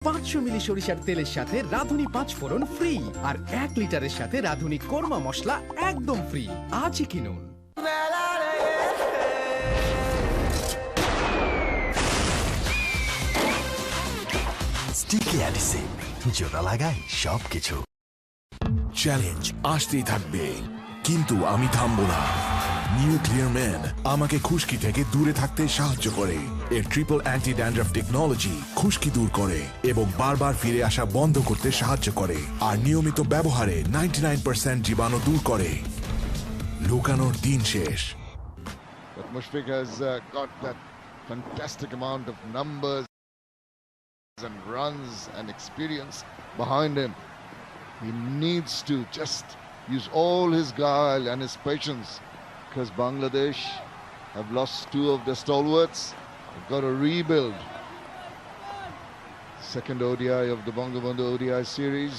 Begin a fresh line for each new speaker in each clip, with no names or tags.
500 মিলি সরিষার তেলের সাথে রাঁধুনি 5 ফোড়ন ফ্রি আর 1 লিটারের সাথে রাঁধুনি কোরমা মশলা একদম ফ্রি। আজই কিনুন।
স্টিকি অ্যাডিসিভ, জোড়া লাগাই সবকিছু।
চ্যালেঞ্জ আসতেই থাকবে, কিন্তু আমি থামবো না। নিউক্লিয়ার ম্যান আমাকে খুশকি থেকে দূরে থাকতে সাহায্য করে। এর ট্রিপল অ্যান্টি ড্যান্ড্রাফ টেকনোলজি খুশকি দূর করে এবং বারবার ফিরে আসা বন্ধ করতে সাহায্য করে, আর নিয়মিত ব্যবহারে 99% জীবাণু দূর করে। লুকানোর দিন শেষ।
But Mushfiq has got that fantastic amount of numbers and runs and experience behind him. He needs to just use all his guile and his patience, because Bangladesh have lost two of their stalwarts. They've got to rebuild. Second ODI of the Bangabandhu ODI series.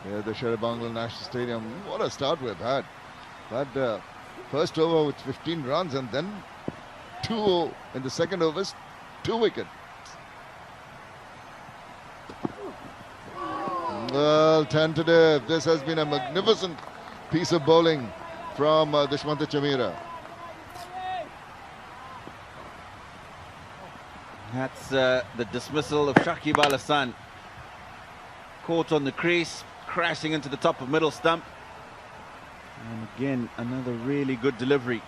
Yeah, the Sherabangla National Stadium. What a start we've had. Had first over with 15 runs and then 2 in the second overs, 2 wickets. Well, tentative. This has been a magnificent piece of bowling from Dushmanta Chamira.
That's the dismissal of Shakib Al Hassan. Caught on the crease, crashing into the top of middle stump. And again, another really good delivery.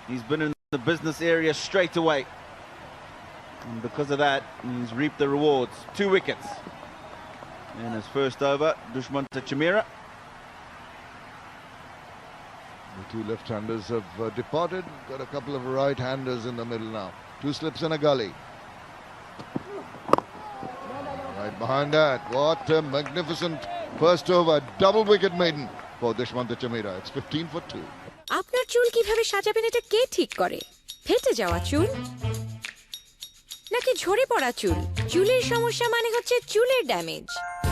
He's been in the business area straight away. And because of that, he's reaped the rewards. 2 wickets. In his first over, Dushmanta Chamira.
The 2 left-handers have departed. Got a couple of right-handers in the middle now. 2 slips and a gully. Right behind that, what a magnificent first over. Double wicket maiden for Dushmanta Chamira. It's 15 for 2.
আপনার চুল কিভাবে সাজাবেন এটা কে ঠিক করে? ফেটে যাওয়া চুল নাকি ঝরে পড়া চুল? চুলের সমস্যা মানে হচ্ছে চুলের ড্যামেজ।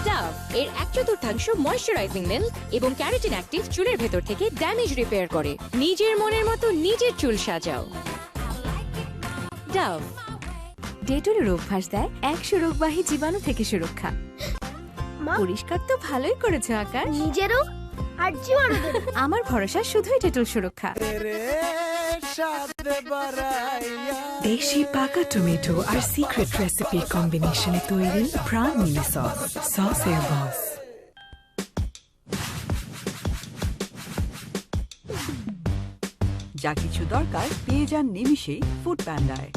ডাভ এর 1/4 ময়শ্চারাইজিং মিল্ক এবং ক্যারাটিন অ্যাক্টিভ চুলের ভেতর থেকে ড্যামেজ রিপেয়ার করে। নিজের মনের মতো নিজের চুল সাজাও। ডাভ ডেটলের অভ্যাস দেয় 100 রোগবাহী জীবাণু থেকে সুরক্ষা। পরিষ্কার তো ভালোই করেছে আকাশ। নিজেরও আর জীবাণুদের আমার ভরসা শুধুই ডেটল সুরক্ষা।
দেশি পাকা টমেটো আর সিক্রেট রেসিপি কম্বিনেশনে তৈরি প্রাণ মিনি সস, সসের বস।
যা কিছু দরকার পেয়ে যান নিমিষেই ফুড প্যান্ডায়।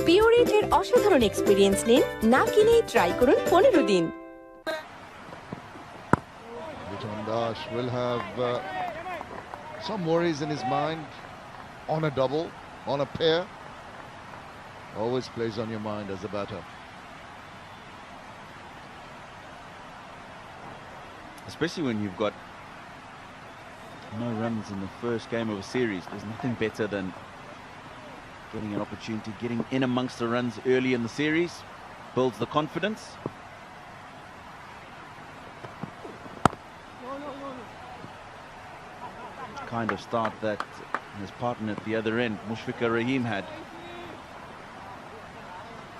পিওরেটের অসাধারণ এক্সপেরিয়েন্স নিন, না কিনেই ট্রাই করুন 15 দিন।
Vijan Dash will have some worries in his mind. On a double, on a pair, always plays on your mind as a batter.
Especially when you've got no runs in the first game of a series. There's nothing better than getting an opportunity, getting in amongst the runs early in the series. Builds the confidence. Kind of start that his partner at the other end, Mushfiq Rahim, had.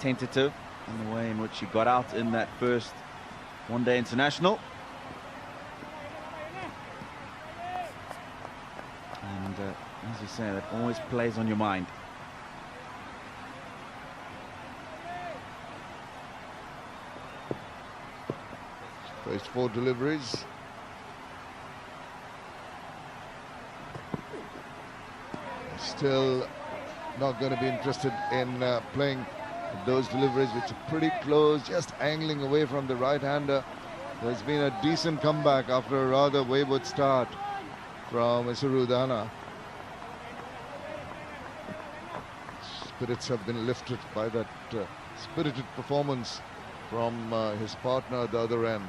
Tentative in the way in which he got out in that first one-day international. And as you say, that always plays on your mind.
First 4 deliveries. Still not going to be interested in playing those deliveries which are pretty close, just angling away from the right-hander. There's been a decent comeback after a rather wayward start from Surudana. Spirits have been lifted by that spirited performance from his partner at the other end.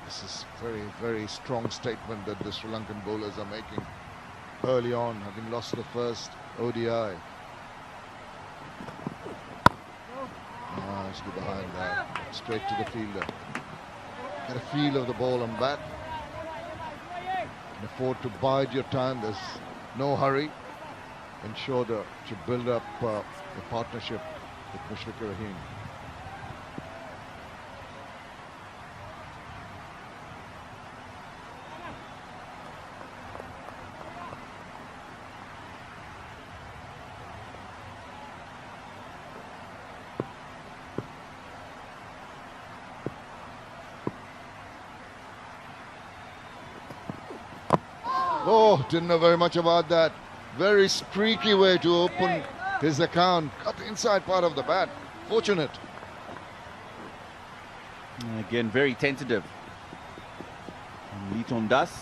This is very, very strong statement that the Sri Lankan bowlers are making early on, having lost the first ODI. Nicely behind that, straight to the fielder. Get a feel of the ball and bat. Can afford to bide your time, there's no hurry. Ensure that you build up the partnership with Mushfiqur Rahim. Oh, didn't know very much about that. Very streaky way to open his account. Got the inside part of the bat. Fortunate.
Again, very tentative. Liton Das.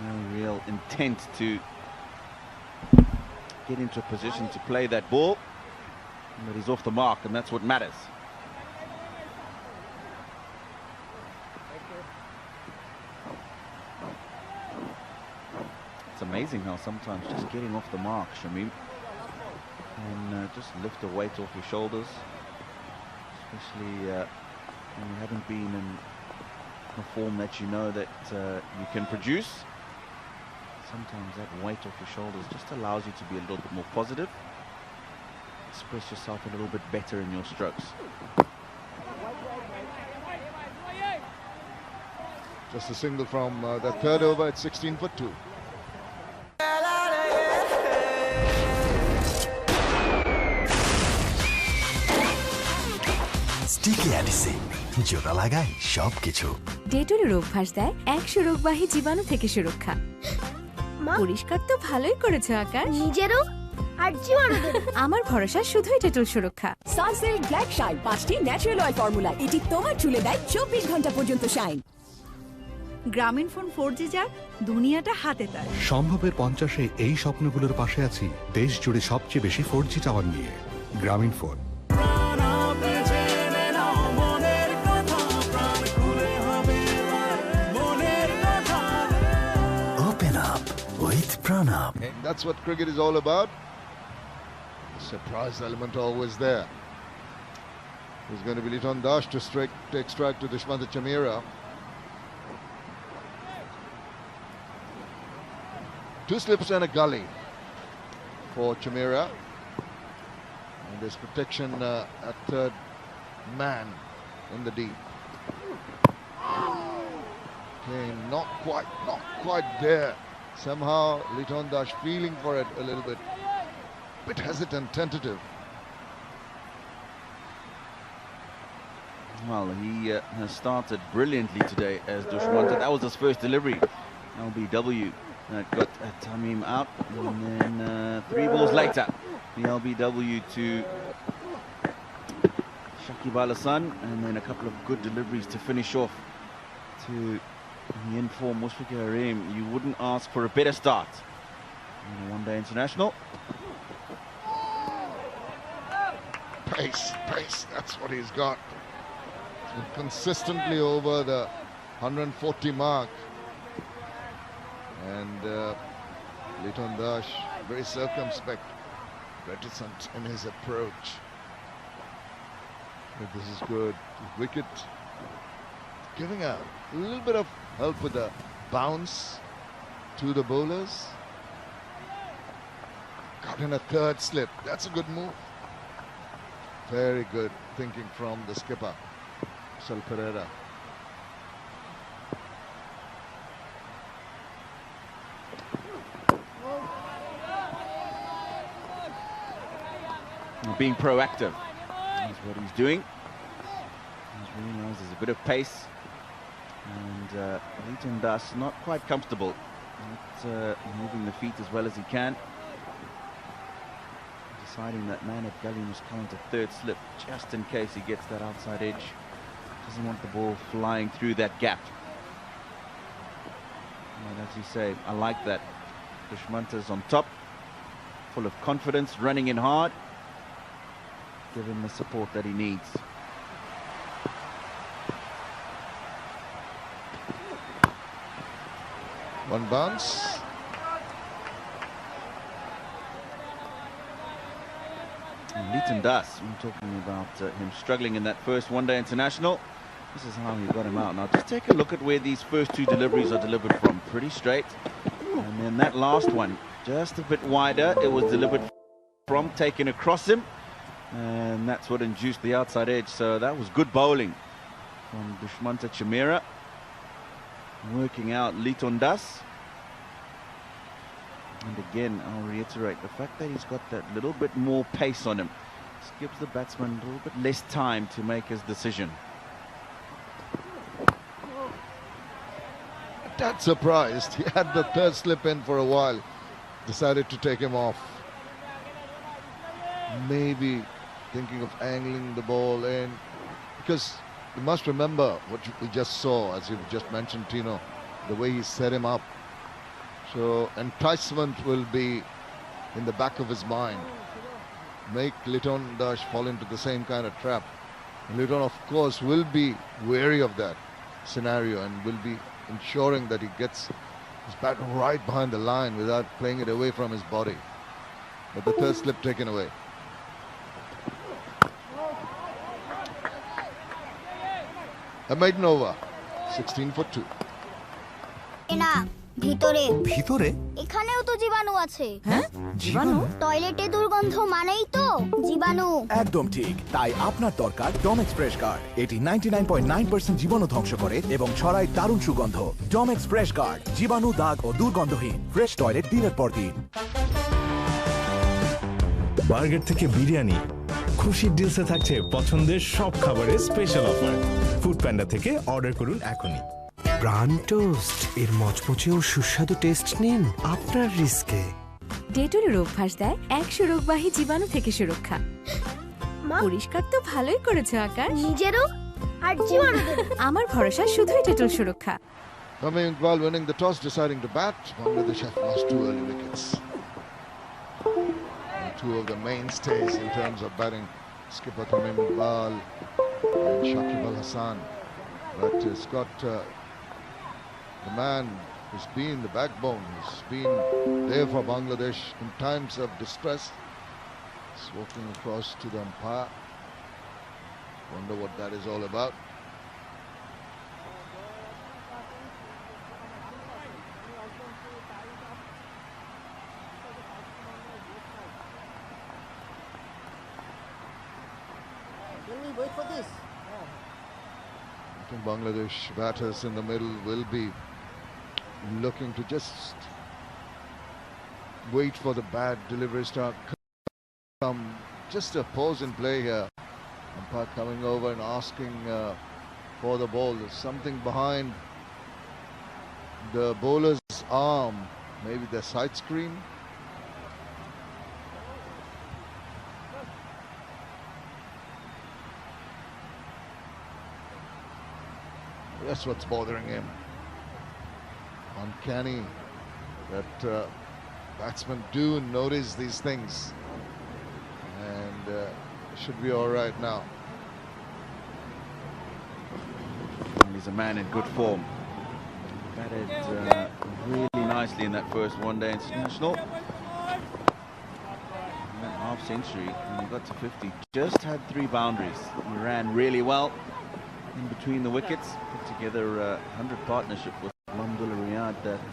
No real intent to get into a position to play that ball. But he's off the mark, and that's what matters. It's amazing how sometimes just getting off the mark, Shamim, and just lift the weight off your shoulders, especially when you haven't been in a form that you know that you can produce. Sometimes that weight off your shoulders just allows you to be a little bit more positive, express yourself a little bit better in your strokes.
Just a single from the third over at 16 for 2.
Sticky adhesive, জোড়া লাগাই সব কিছু।
ডেটলের অভ্যাস দেয় 100 রোগবাহী জীবাণু থেকে সুরক্ষা। পরিষ্কার তো ভালোই করেছো আকাশ।
নিজেরও আর জীবাণুদের।
আমার ভরসা শুধুই ডেটল সুরক্ষা।
সানসিল্ক ব্ল্যাক শাইন 5টি ন্যাচারাল অয়েল ফর্মুলা, এটি তোমার চুলে দেয় 24 ঘন্টা পর্যন্ত শাইন।
গ্রামীণ ফোন 4G যার, দুনিয়াটা হাতে তার।
সম্ভবের 50-এ এই স্বপ্নগুলোর পাশে আছি দেশ জুড়ে সবচেয়ে বেশি 4G টাওয়ার নিয়ে। গ্রামীণ phone.
Open up with Pranab.
And that's what cricket is all about. The surprise element always there. There's going to be Liton Das to take strike to Dushmanta Chamira. 2 slips and a gully for Chamira. And there's protection at third man in the deep. Okay, not quite there. Somehow Liton Das feeling for it a little bit hesitant, tentative.
Well, he has started brilliantly today as Dushmanta. That was his first delivery. LBW got Tamim out, and then 3 balls later, the LBW to Shakib Al Hassan, and then a couple of good deliveries to finish off to the in-form Mushfiqur Rahim. You wouldn't ask for a better start in a one-day international.
Pace, that's what he's got. He's been consistently over the 140 mark. And Liton Das, very circumspect, reticent in his approach. But this is good. Wicket giving a little bit of help with the bounce to the bowlers. Got in a third slip. That's a good move. Very good thinking from the skipper, Sal Pereira.
Being proactive is what he's doing. He's realised there's a bit of pace, and Liton Das not quite comfortable, not moving the feet as well as he can. Deciding that man at gully must come into third slip just in case he gets that outside edge. Doesn't want the ball flying through that gap. And as you say, I like that. Dushmanta's on top, full of confidence, running in hard. Give him the support that he needs.
One bounce.
And Liton Das, we're talking about him struggling in that first one-day international. This is how he got him out. Now just take a look at where these first 2 deliveries are delivered from. Pretty straight. And then that last one, just a bit wider. It was delivered from, taken across him, and that's what induced the outside edge. So that was good bowling from Dushmanta Chamira, working out Liton Das. And again, I'll reiterate, the fact that he's got that little bit more pace on him just gives the batsman a little bit less time to make his decision.
Tad surprised. He had the third slip in for a while. Decided to take him off. Maybe thinking of angling the ball in. Because you must remember what we just saw, as you've just mentioned, Tino, the way he set him up. So enticement will be in the back of his mind. Make Liton Das fall into the same kind of trap. And Liton, of course, will be wary of that scenario and will be ensuring that he gets his bat right behind the line without playing it away from his body. But the third slip taken away. A maiden over, 16 for 2.
ভিতরে
ভিতরে
এখানেও তো জীবাণু আছে।
হ্যাঁ, জীবাণু?
টয়লেটে দুর্গন্ধ মানেই তো জীবাণু।
একদম ঠিক। তাই আপনার দরকার ডমেক্স ফ্রেশ গার্ড। এটি 99.9% জীবাণু ধ্বংস করে এবং ছড়ায় দারুণ সুগন্ধ। ডমেক্স ফ্রেশ গার্ড, জীবাণু, দাগ ও দুর্গন্ধহীন ফ্রেশ টয়লেট দিনের পর দিন।
বার্গার থেকে বিরিয়ানি, খুশির ডিলসে থাকছে পছন্দের সব খাবারের স্পেশাল অফার। ফুড প্যান্ডা থেকে অর্ডার করুন এখনই।
প্রাণ টোস্ট এর মচমচে ও সুস্বাদু টেস্ট নিন আপনার রিস্কে।
ডেটলের অভ্যাস দেয় 100 রোগবাহী জীবাণু থেকে সুরক্ষা। পরিষ্কার তো ভালোই করেছে আকাশ।
নিজেরও আর জীবাণুদের।
আমার ভরসা শুধুই ডেটল সুরক্ষা।
Tamim Iqbal winning the toss, deciding to bat. Bangladesh have lost 2 early wickets. And 2 of the mainstays in terms of batting, skipper Tamim Iqbal and Shakib Al Hassan. But it's got the man who's been the backbone, who's been there for Bangladesh in times of distress. He's walking across to the umpire. Wonder what that is all about.
Can we wait for this?
I think Bangladesh batters in the middle will be looking to just wait for the bad deliveries to come. Just a pause in play here. Umpire coming over and asking for the ball. There's something behind the bowler's arm, maybe the side screen. That's what's bothering him. Uncanny that batsmen do notice these things, and should be all right now.
And he's a man in good form. Batted really nicely in that first one-day international. And that half century, when he got to 50, just had 3 boundaries. He ran really well in between the wickets, put together a 100 partnership with Alhamdulillah Riyad that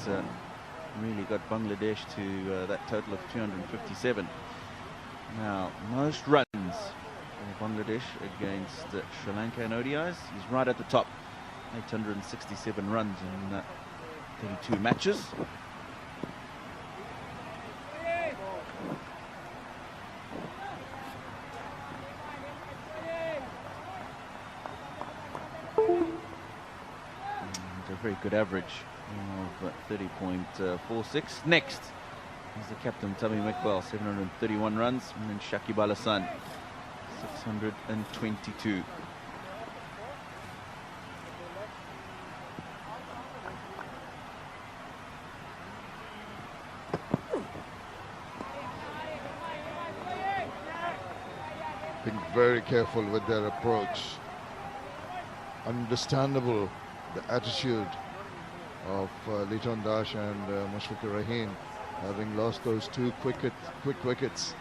really got Bangladesh to that total of 257. Now, most runs for Bangladesh against Sri Lanka and ODIs, he's right at the top, 867 runs in 32 matches. A very good average of 30.46. Next is the captain Tamim Iqbal, 731 runs, and then Shakib Al Hassan, 622.
Being very careful with their approach. Understandable the attitude of Liton Das and Mushfiqur Rahim, having lost those 2 quick wickets.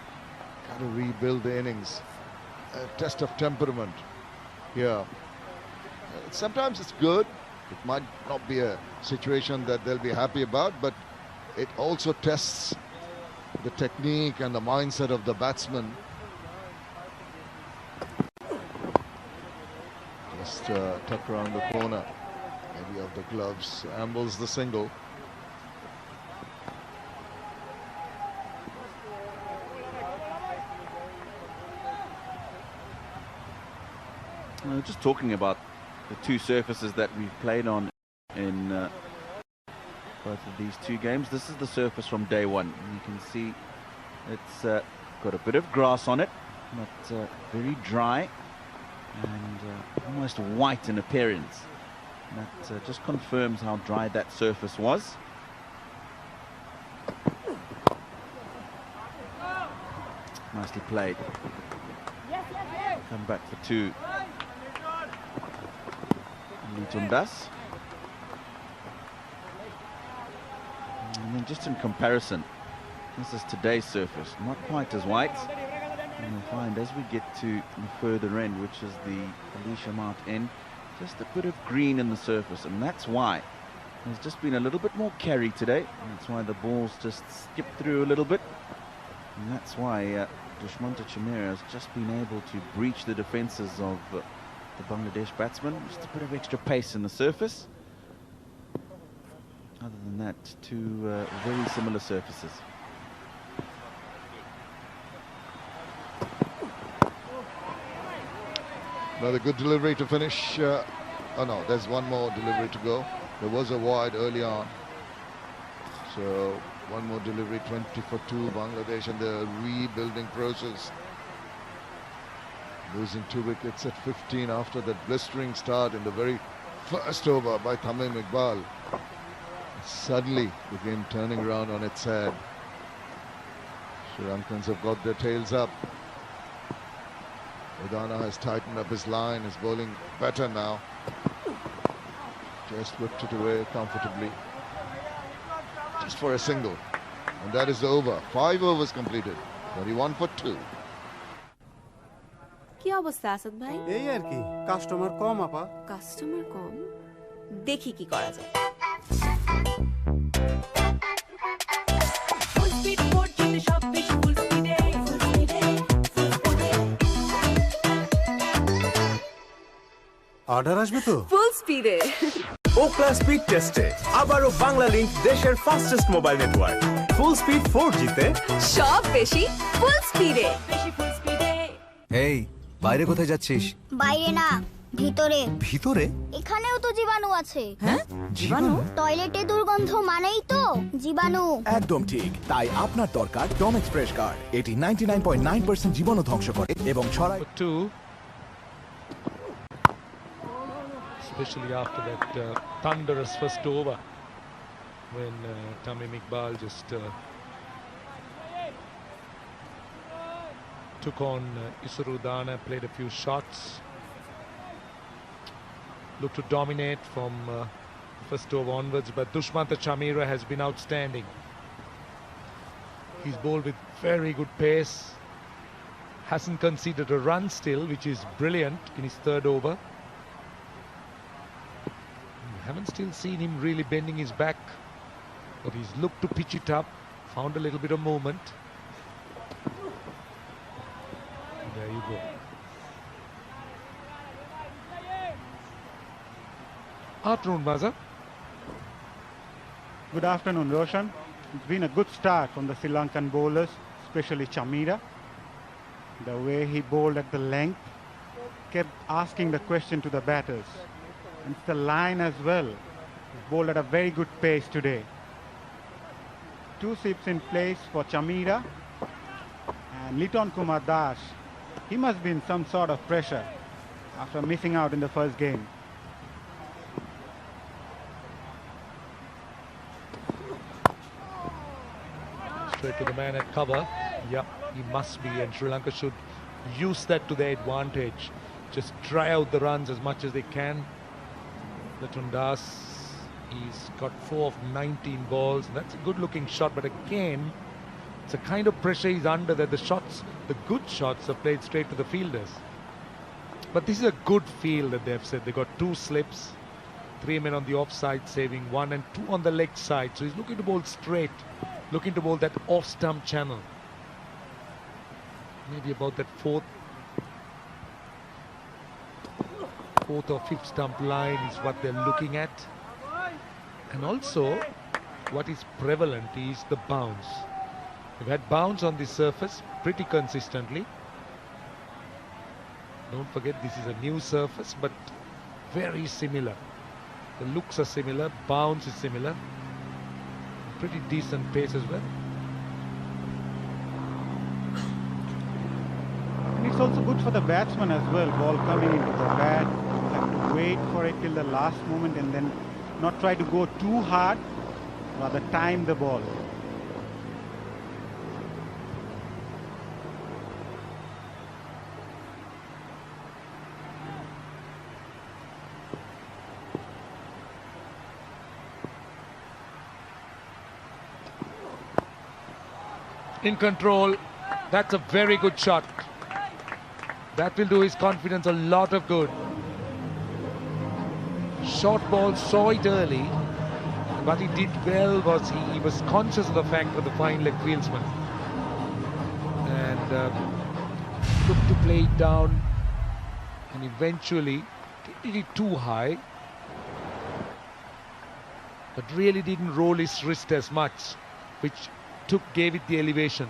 Got to rebuild the innings. A test of temperament here. Sometimes it's good. It might not be a situation that they'll be happy about, but it also tests the technique and the mindset of the batsman. Just tuck around the corner, maybe of the gloves, ambles the single.
Just talking about the two surfaces that we've played on in both of these two games. This is the surface from day one. You can see it's got a bit of grass on it, but very dry and almost white in appearance. That just confirms how dry that surface was. Nicely played. Come back for two. Tundas. And then just in comparison, this is today's surface, not quite as white. And you'll find as we get to the further end, which is the Alicia Mart end, just a bit of green in the surface, and that's why there's just been a little bit more carry today. And that's why the balls just skip through a little bit, and that's why Dushmanta Chameera has just been able to breach the defenses of the Bangladesh batsman. Just a bit of extra pace in the surface. Other than that, two very similar surfaces.
Another good delivery to finish. Oh no, there's one more delivery to go. There was a wide early on. So one more delivery, 20 for 2, Bangladesh, and the rebuilding process. Losing 2 wickets at 15 after that blistering start in the very first over by Tamim Iqbal. Suddenly the game turning around on its head. Sri Lankans have got their tails up. Udana has tightened up his line, is bowling better now. Just whipped it away comfortably. Just for a single. And that is over. 5 overs completed. 21 for 2.
কি অবস্থা আসাদ ভাই?
এই আর কি, customer কম আপা।
Customer কম? দেখি কি করা যায়। ফুল স্পিড মোড জিতে সব বেশি ফুল স্পিডে, ফুল স্পিডে, ফুল স্পিডে।
অর্ডার আসবে তো?
ফুল স্পিডে।
ওকলা স্পিড টেস্টে আবারও বাংলা লিংক দেশের fastest mobile network. Full speed 4G তে
সব বেশি ফুল স্পিডে। বেশি ফুল স্পিডে।
এই বাইরে কোথায় যাচ্ছিস?
বাইরে না, ভিতরে।
ভিতরে?
এখানেও তো জীবাণু আছে।
হ্যাঁ? জীবাণু?
টয়লেটে দুর্গন্ধ মানেই তো জীবাণু।
একদম ঠিক, তাই আপনার দরকার ডমেক্স ফ্রেশ গার্ড। এটি 99.9% জীবাণু ধ্বংস করে এবং ছড়ায়।
Especially after that thunderous first over when Tamim Iqbal just took on Udana, played a few shots, looked to dominate from first over onwards, but Dushmanta Chameera has been outstanding. He's bowled with very good pace, hasn't conceded a run still, which is brilliant in his third over. Haven't still seen him really bending his back, but he's looked to pitch it up, found a little bit of movement. And there you go. Afternoon, Maza.
Good afternoon, Roshan. It's been a good start from the Sri Lankan bowlers, especially Chameera. The way he bowled at the length kept asking the question to the batters. And it's the line as well. He's bowled at a very good pace today. 2 sips in place for Chameera. And Liton Kumar Das, he must be in some sort of pressure after missing out in the first game.
Straight to the man at cover. Yep, he must be, and Sri Lanka should use that to their advantage. Just dry out the runs as much as they can. Tundas, he's got 4 of 19 balls. That's a good-looking shot, but again, it's a kind of pressure he's under that the shots, the good shots, are played straight to the fielders. But this is a good field that they've said. They got 2 slips, 3 men on the offside, saving 1 and 2 on the leg side. So he's looking to bowl straight. looking to bowl that off-stump channel. Maybe about that fourth or fifth stump line is what they're looking at. And also, what is prevalent is the bounce. We've had bounce on this surface pretty consistently. Don't forget, this is a new surface, but very similar. The looks are similar, bounce is similar. Pretty decent pace as well.
And it's also good for the batsman as well. Ball coming into the bat, have to wait for it till the last moment and then not try to go too hard, rather time the ball.
In control, that's a very good shot. That will do his confidence a lot of good. Short ball, saw it early. What he did well was he was conscious of the fact of the fine leg fieldsman. And looked to play it down. And eventually did it too high. But really didn't roll his wrist as much, which gave it the elevation.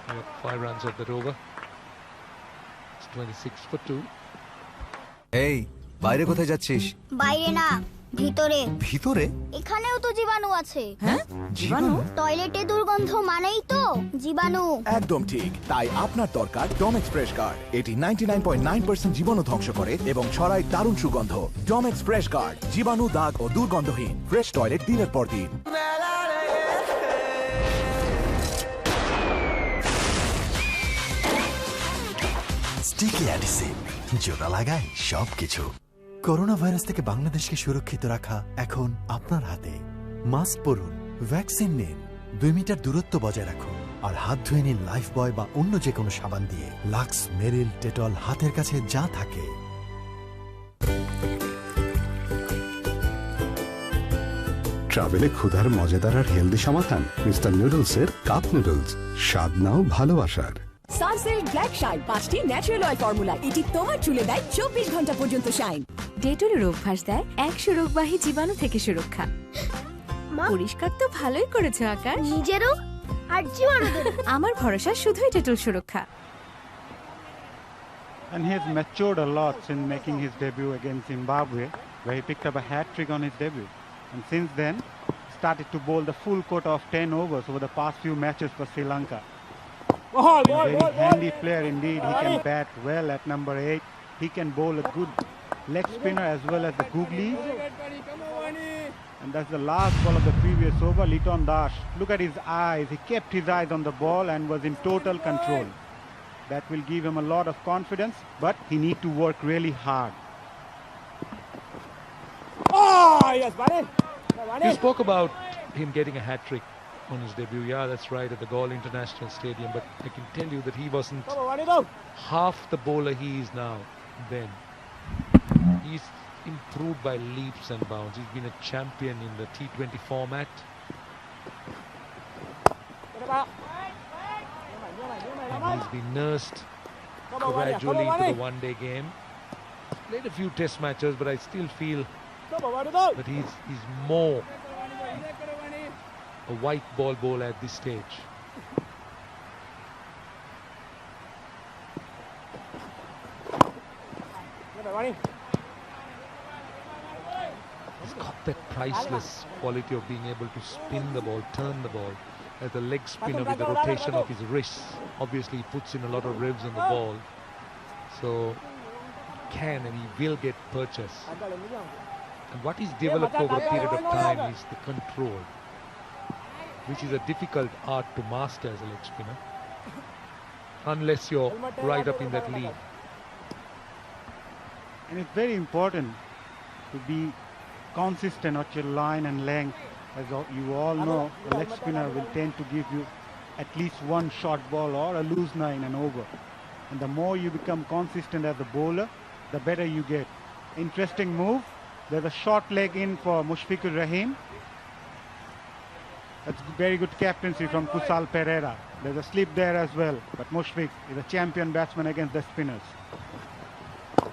We have 5 runs of that over. It's 26 for 2.
এই বাইরে কোথায় যাচ্ছিস?
বাইরে না, ভিতরে।
ভিতরে?
এখানেও তো জীবাণু আছে।
হ্যাঁ? জীবাণু?
টয়লেটে দুর্গন্ধ মানেই তো জীবাণু।
একদম ঠিক। তাই আপনার দরকার ডমেক্স ফ্রেশ গার্ড। এটি 99.9% জীবাণু ধ্বংস করে এবং ছড়ায় দারুণ সুগন্ধ। ডমেক্স ফ্রেশ গার্ড, জীবাণু, দাগ ও দুর্গন্ধহীন ফ্রেশ টয়লেট দিনের পর দিন।
স্টিকি অ্যাডিসিভ, জোড়া লাগায় সবকিছু। করোনা ভাইরাস থেকে বাংলাদেশকে সুরক্ষিত রাখা এখন আপনার হাতে। মাস্ক পরুন, ভ্যাকসিন নিন, 2 মিটার দূরত্ব বজায় রাখুন, আর হাত ধুয়ে নিন লাইফ বয় বা অন্য যে কোনো সাবান দিয়ে। লাক্স, মেরিল, ডেটল হাতের কাছে যা থাকে।
ট্রাভেলে ক্ষুধার মজাদার আর হেলদি সমাধান মিস্টার নুডলসের কাপ নুডলস। স্বাদ নাও ভালোবাসার।
সানসিল্ক ব্ল্যাক শাইন 5টি ন্যাচারাল অয়েল ফর্মুলা। এটি তোমার চুলে দেয় 24 ঘন্টা পর্যন্ত শাইন।
ডেটলের অভ্যাস দেয় 100 রোগবাহী জীবাণু থেকে সুরক্ষা। পরিষ্কার তো ভালোই করেছো আকাশ।
নিজেরও আর জীবাণুদের।
আমার ভরসা শুধুই ডেটল সুরক্ষা।
And he has matured a lot since making his debut against Zimbabwe, where he picked up a hat-trick on his debut. And since then, started to bowl the full quota of 10 overs over the past few matches for Sri Lanka. Very handy player indeed. He can bat well at number 8. He can bowl a good leg spinner as well as the googlies. And that's the last ball of the previous over. Liton Das, look at his eyes. He kept his eyes on the ball and was in total control. That will give him a lot of confidence, but he needs to work really hard.
You spoke about him getting a hat-trick on his debut. Yeah, that's right, at the Galle International Stadium. But I can tell you that he wasn't half the bowler he is now then. He's improved by leaps and bounds. He's been a champion in the T20 format. And he's been nursed gradually to the one-day game. Played a few test matches, but I still feel that he's more a white ball bowler at this stage. He's got that priceless quality of being able to spin the ball, turn the ball as a leg spinner with the rotation of his wrists. Obviously, he puts in a lot of revs on the ball, so can and he will get purchase. And what he's developed over a period of time is the control, which is a difficult art to master as a leg spinner, unless you're right up in that league.
And it's very important to be consistent at your line and length. As you all know, the leg spinner will tend to give you at least one short ball or a loosener in an over. And the more you become consistent as a bowler, the better you get. Interesting move. There's a short leg in for Mushfiqur Rahim. That's very good captaincy from Kusal Pereira. There's a slip there as well. But Mushfiq is a champion batsman against the spinners.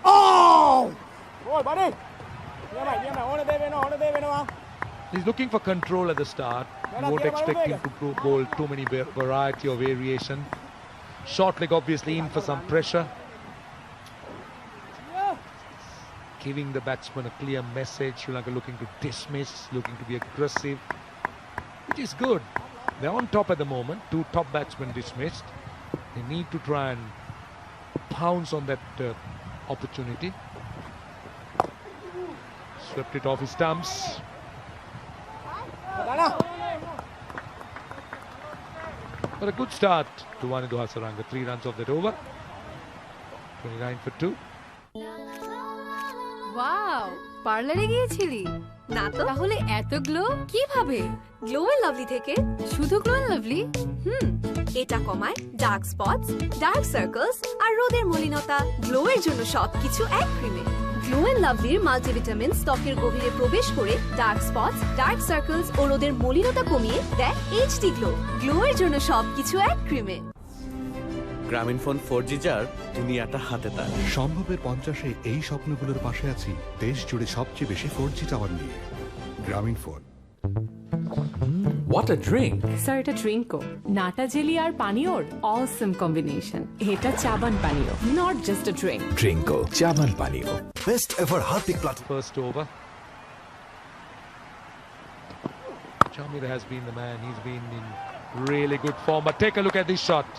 Oh!
He's looking for control at the start. You won't expect him to bowl too many variety or variation. Short leg obviously in for some pressure. Giving the batsman a clear message. Sri Lanka looking to dismiss, looking to be aggressive, which is good. They're on top at the moment. Two top batsmen dismissed. They need to try and pounce on that opportunity. Swept it off his stumps. But a good start to Wanindu Hasaranga. 3 runs off that over. 29 for 2.
Wow পার্লারে গিয়েছিলি না তো তাহলে এত glow কিভাবে glow and lovely থেকে শুধু glow and lovely এটা কমায় ডার্ক স্পটস ডার্ক সার্কেলস আর রোদের মলিনতা গ্লো এর জন্য সবকিছু এক ক্রিমে গ্লো এন্ড লাভলির মাল্টিভিটামিন ত্বকের গভীরে প্রবেশ করে ডার্ক স্পটস ডার্ক সার্কেলস ও রোদের মলিনতা কমিয়ে দেয় এইচডি গ্লো গ্লো এর জন্য সবকিছু এক ক্রিমে
গ্রামীণফোন 4G যার দুনিয়াটা হাতে তার
সম্ভবের 50-এ এই স্বপ্নগুলোর পাশে আছি দেশ জুড়ে সবচেয়ে বেশি 4G টাওয়ার নিয়ে Grameenphone.
What a drink! Sir, এটা ড্রিঙ্কও নাটা জেলি আর পানীয়র অসম কম্বিনেশন। এটা চাবান পানীয়, not just a drink.
ড্রিঙ্কো চাবান পানীয়।
Best ever Hardik platform.
First over. Chamira has been the man. He's been in really good form. But take a look at this shot.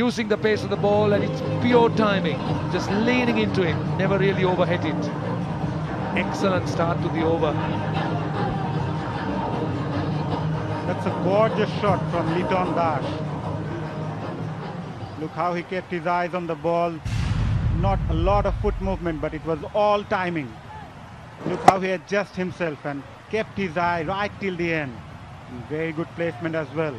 Using the pace of the ball, and it's pure timing. Just leaning into it. Never really overhit it. Excellent start to the over.
That's a gorgeous shot from Liton Dash. Look how he kept his eyes on the ball. Not a lot of foot movement, but it was all timing. Look how he adjusted himself and kept his eye right till the end. Very good placement as well.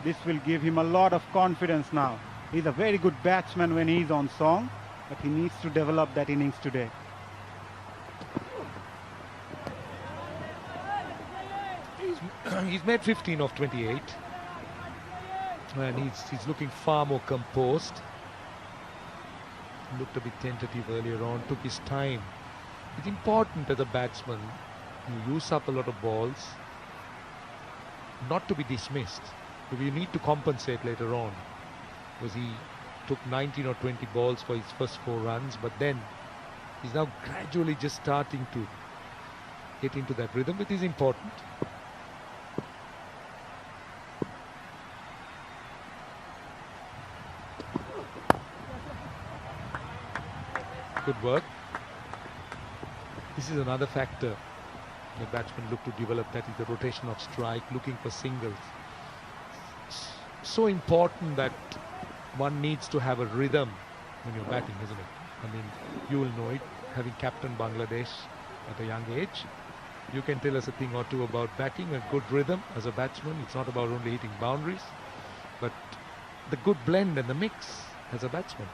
This will give him a lot of confidence now. He's a very good batsman when he's on song, but he needs to develop that innings today.
He's made 15 of 28, and he's looking far more composed. Looked a bit tentative earlier on, took his time. It's important as a batsman, you use up a lot of balls, not to be dismissed. You need to compensate later on, because he took 19 or 20 balls for his first 4 runs, but then he's now gradually just starting to get into that rhythm, which is important. Good work. This is another factor the batsmen look to develop, that is the rotation of strike, looking for singles. So important that one needs to have a rhythm when you're batting, isn't it? I mean, you will know it, having captained Bangladesh at a young age. You can tell us a thing or two about batting, a good rhythm as a batsman. It's not about only hitting boundaries, but the good blend and the mix as a batsman.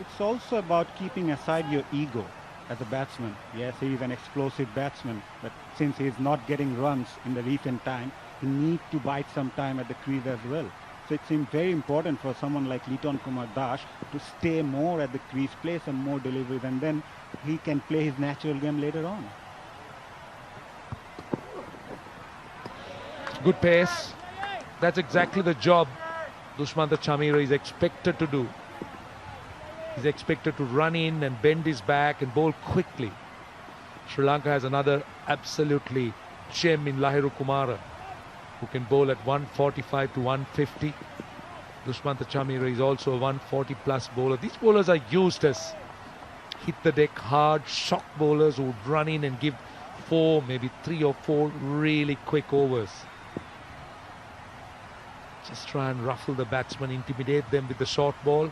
It's also about keeping aside your ego as a batsman. Yes, he is an explosive batsman, but since he is not getting runs in the recent time, he needs to bide some time at the crease as well. So it seems very important for someone like Liton Kumar Dash to stay more at the crease, play some more deliveries, and then he can play his natural game later on.
Good pace. That's exactly the job Dushmantha Chamira is expected to do. He's expected to run in and bend his back and bowl quickly. Sri Lanka has another absolutely gem in Lahiru Kumara, who can bowl at 145 to 150. Dushmantha Chamira is also a 140 plus bowler. These bowlers are used as hit the deck hard, shock bowlers who would run in and give 4, maybe 3 or 4 really quick overs. Just try and ruffle the batsman, intimidate them with the short ball.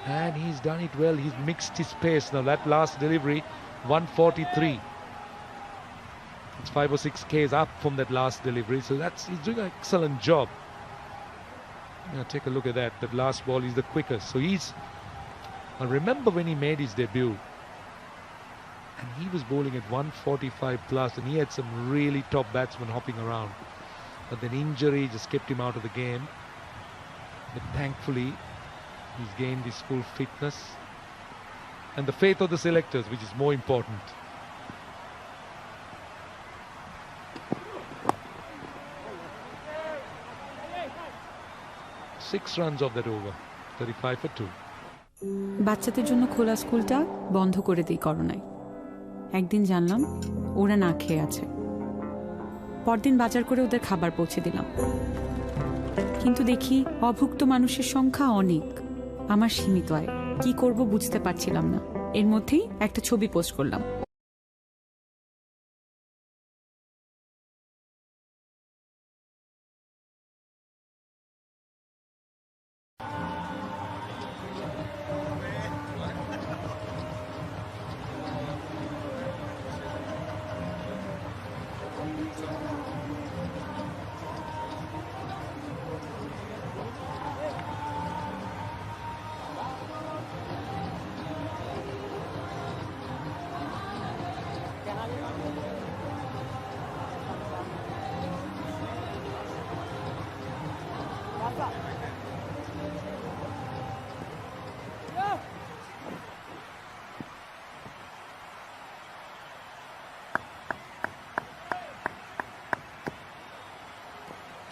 And he's done it well. He's mixed his pace. Now that last delivery, 143. It's 5 or 6 Ks up from that last delivery, so he's doing an excellent job. Now take a look at that. That last ball is the quickest. So I remember when he made his debut, and he was bowling at 145 plus, and he had some really top batsmen hopping around. But then injury just kept him out of the game. But thankfully, he's gained his full fitness and the faith of the selectors, which is more important. Six runs of that over, 35 for 2.
বাচ্চাদের জন্য খোলা স্কুলটা বন্ধ করে দিই করোনায়। একদিন জানলাম ওরা না খেয়ে আছে। পরদিন বাজার করে ওদের খাবার পৌঁছে দিলাম, কিন্তু দেখি অভুক্ত মানুষের সংখ্যা অনেক। আমার সীমিত আয়, কি করব বুঝতে পারছিলাম না। এর মধ্যেই একটা ছবি পোস্ট করলাম।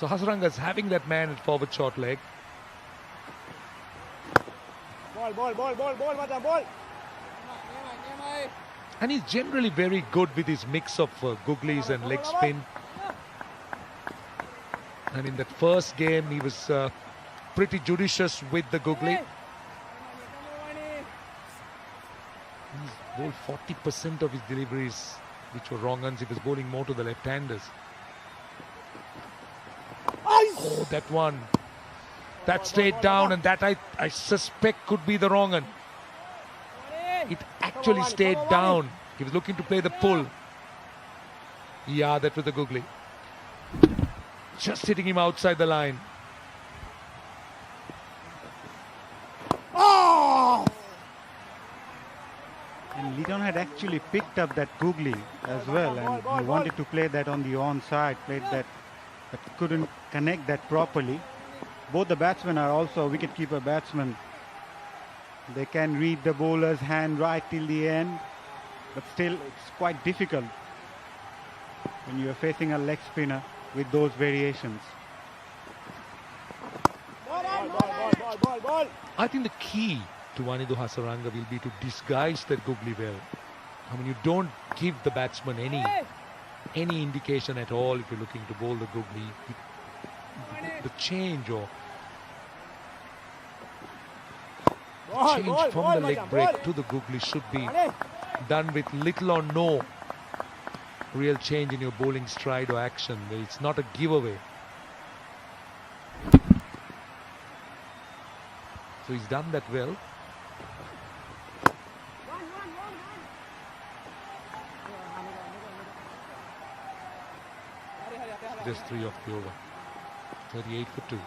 So Hasaranga's having that man at forward short leg.
Ball.
And he's generally very good with his mix of googlies and leg spin. And in that first game, he was pretty judicious with the googly. He's bowled 40% of his deliveries, which were wrong uns. He was bowling more to the left-handers. Oh, that one. That stayed down, and that I suspect could be the wrong one. It actually stayed down. He was looking to play the pull. Yeah, that was the googly. Just hitting him outside the line.
Oh! And Lidon had actually picked up that googly as well, and he wanted to play that on the onside, played that, but couldn't connect that properly. Both the batsmen are also wicketkeeper batsmen. They can read the bowler's hand right till the end, but still it's quite difficult when you are facing a leg spinner with those variations.
Ball.
I think the key to Wanindu Hasaranga will be to disguise that googly well. I mean, you don't give the batsman any indication at all if you're looking to bowl the googly. The change or change from the leg break to the googly should be done with little or no real change in your bowling stride or action. It's not a giveaway. So he's done that well. Just 3 off the over. 38 for 2.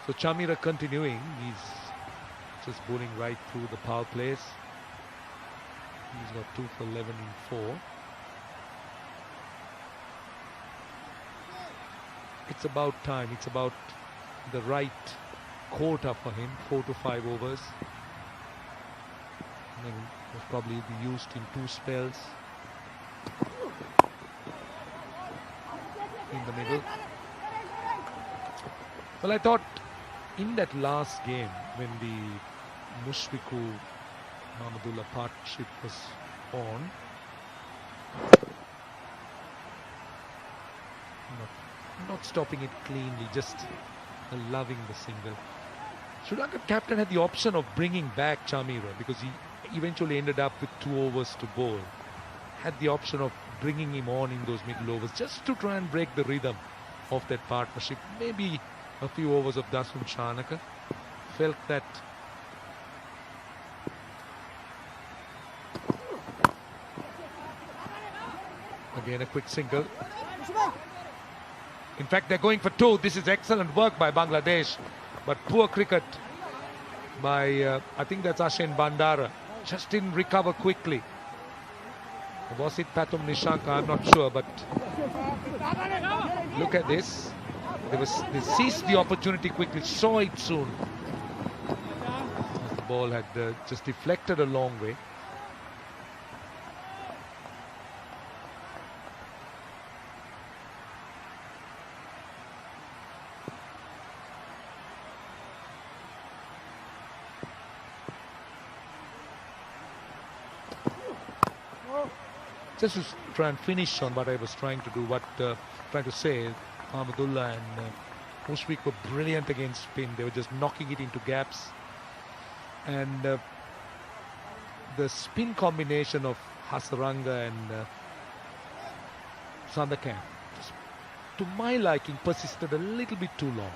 So Chamira continuing, he's just bowling right through the power plays. He's got 2 for 11 in 4. It's about time, it's about the right quota for him, 4 to 5 overs. And then will probably be used in 2 spells. In the middle. Well, I thought in that last game when the Mushfiku Mahmudullah partnership was on, not stopping it cleanly, just loving the single. Sri Lanka captain had the option of bringing back Chamira because he eventually ended up with 2 overs to bowl. Had the option of bringing him on in those middle overs just to try and break the rhythm of that partnership. Maybe a few overs of Dasun Shanaka. Felt that again a quick single. In fact, they're going for 2. This is excellent work by Bangladesh, but poor cricket by I think that's Ashen Bandara. Just didn't recover quickly. Was it Patum Nishanka? I'm not sure, but look at this. They seized the opportunity quickly, saw it soon. The ball had just deflected a long way. Just to try and finish on what I was trying to do, trying to say, Mahmudullah and Mushfiq were brilliant against spin. They were just knocking it into gaps. And the spin combination of Hasaranga and Sandakan, just to my liking, persisted a little bit too long.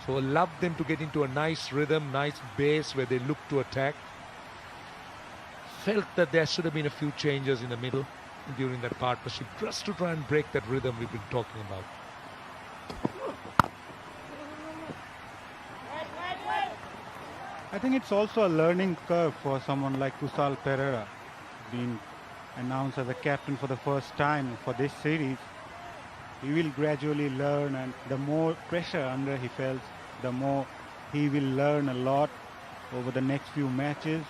So I loved them to get into a nice rhythm, nice base where they look to attack. Felt that there should have been a few changes in the middle during that partnership just to try and break that rhythm we've been talking about.
I think it's also a learning curve for someone like Kusal Perera, being announced as a captain for the first time for this series. He will gradually learn, and the more pressure under he feels, the more he will learn a lot over the next few matches.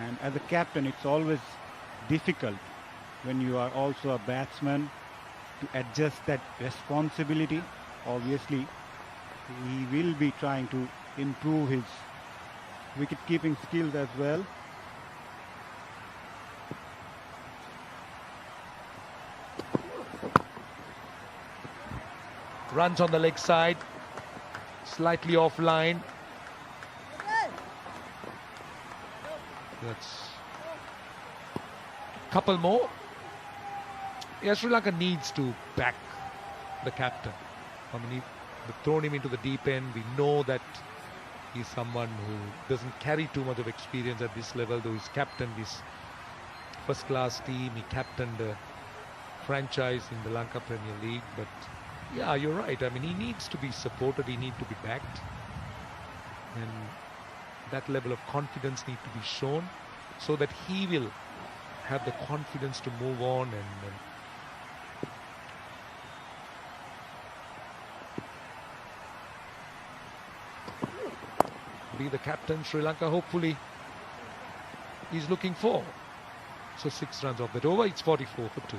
And as a captain, it's always difficult when you are also a batsman to adjust that responsibility. Obviously, he will be trying to improve his wicket-keeping skills as well.
Runs on the leg side, slightly offline. That's a couple more. Yeah, Sri Lanka needs to back the captain. I mean, they've thrown him into the deep end. We know that he's someone who doesn't carry too much of experience at this level, though he's captained his first-class team. He captained the franchise in the Lanka Premier League. But yeah, you're right. I mean, he needs to be supported. He needs to be backed. And that level of confidence needs to be shown so that he will have the confidence to move on and be the captain Sri Lanka hopefully is looking for. So 6 runs off that over. It's 44 for 2.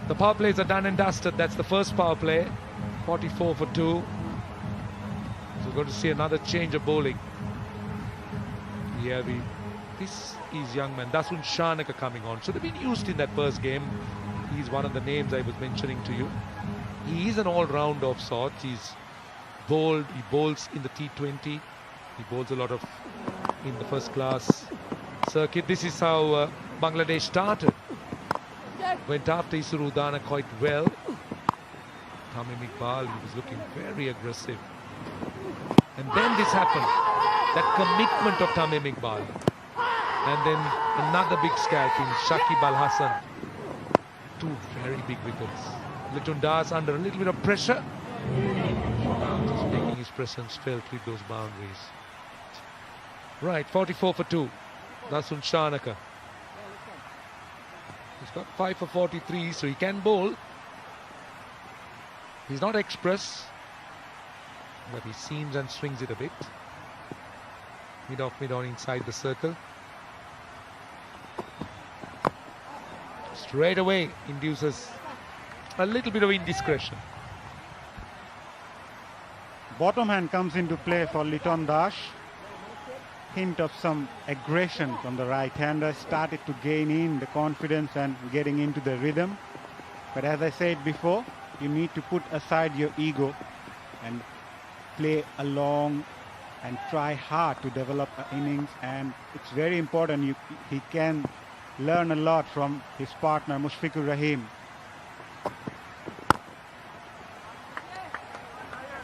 The power plays are done and dusted. That's the first power play. 44 for 2. So we're going to see another change of bowling. Yeah, this is young man, Dasun Shanaka coming on. So they've been used in that first game. He's one of the names I was mentioning to you. He is an all-round of sorts. He's bowled, he bowls in the T20. He bowls a lot of in the first class circuit. This is how Bangladesh started. Went after Isuru Udana quite well. Tamim Iqbal, he was looking very aggressive. And then this happened. That commitment of Tamim Iqbal. And then another big scalp in Shakib Al Hasan. 2 very big wickets. Litton Das under a little bit of pressure. Just making his presence felt with those boundaries. Right, 44 for 2. Dasun Shanaka. He's got 5 for 43, so he can bowl. He's not express, but he seams and swings it a bit. Mid off, mid on inside the circle. Straight away induces a little bit of indiscretion.
Bottom hand comes into play for Litton Das. Hint of some aggression from the right-hander, started to gain in the confidence and getting into the rhythm. But as I said before, you need to put aside your ego and play along and try hard to develop innings, and it's very important he can learn a lot from his partner Mushfiqur Rahim.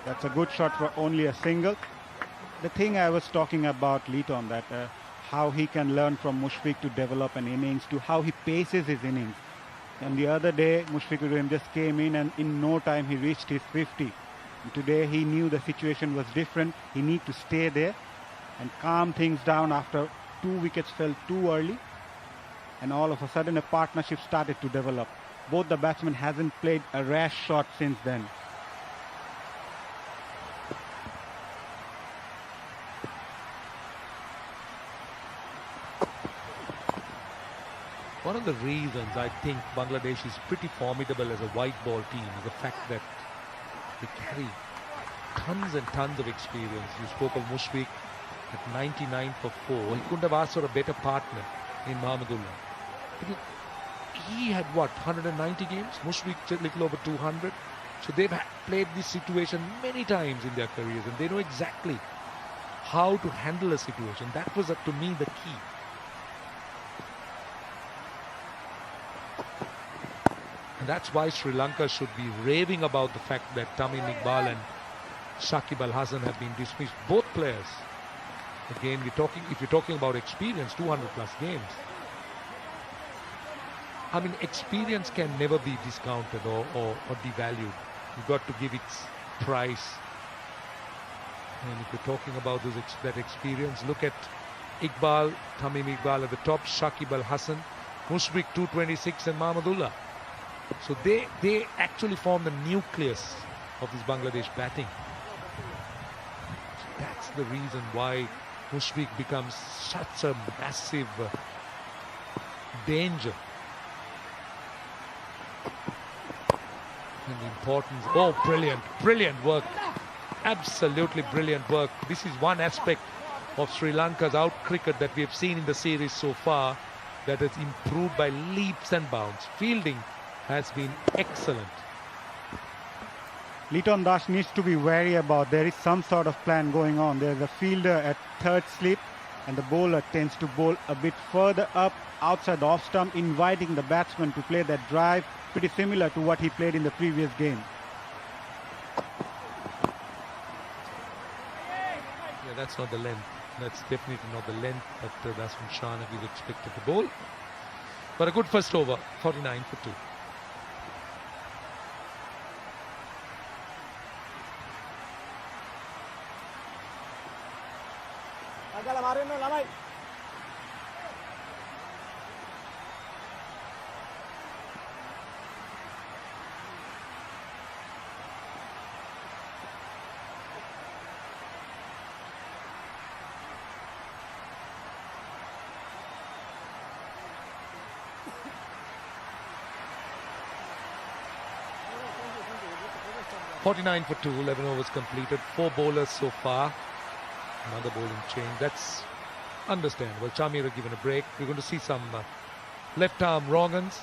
That's a good shot for only a single. The thing I was talking about Litton, that how he can learn from Mushfiq to develop an innings, to how he paces his innings. And the other day Mushfiqur Rahim just came in and in no time he reached his 50. And today he knew the situation was different. He need to stay there and calm things down after 2 wickets fell too early. And all of a sudden a partnership started to develop. Both the batsmen hasn't played a rash shot since then.
One of the reasons I think Bangladesh is pretty formidable as a white ball team is the fact that they carry tons and tons of experience. You spoke of Mushfiq at 99 for 4. He couldn't have asked for a better partner in Mahmudullah. He had what, 190 games? Mushfiq a little over 200. So they've played this situation many times in their careers and they know exactly how to handle a situation. That was, to me, the key. And that's why Sri Lanka should be raving about the fact that Tamim Iqbal and Shakib Al Hasan have been dismissed. Both players. Again, if you're talking about experience, 200 plus games. I mean, experience can never be discounted or devalued. You've got to give its price. And if you're talking about that experience, look at Iqbal, Tamim Iqbal at the top, Shakib Al Hasan, Mushfiq 226 and Mahmudullah. So they actually form the nucleus of this Bangladesh batting. So that's the reason why Mushfiq becomes such a massive danger. And the importance, oh, brilliant work. Absolutely brilliant work. This is one aspect of Sri Lanka's out cricket that we have seen in the series so far that has improved by leaps and bounds. Fielding has been excellent.
Litton Das needs to be wary about. There is some sort of plan going on. There's a fielder at third slip and the bowler tends to bowl a bit further up outside the off stump, inviting the batsman to play that drive, pretty similar to what he played in the previous game.
Yeah, that's not the length. That's definitely not the length that Dasun Shanaka is expected to bowl. But a good first over, 49 for 2. (49 for 2), 11 overs completed, 4 bowlers so far. Another bowling change. That's understandable. Chamira given a break. We're going to see some left arm wrong-uns.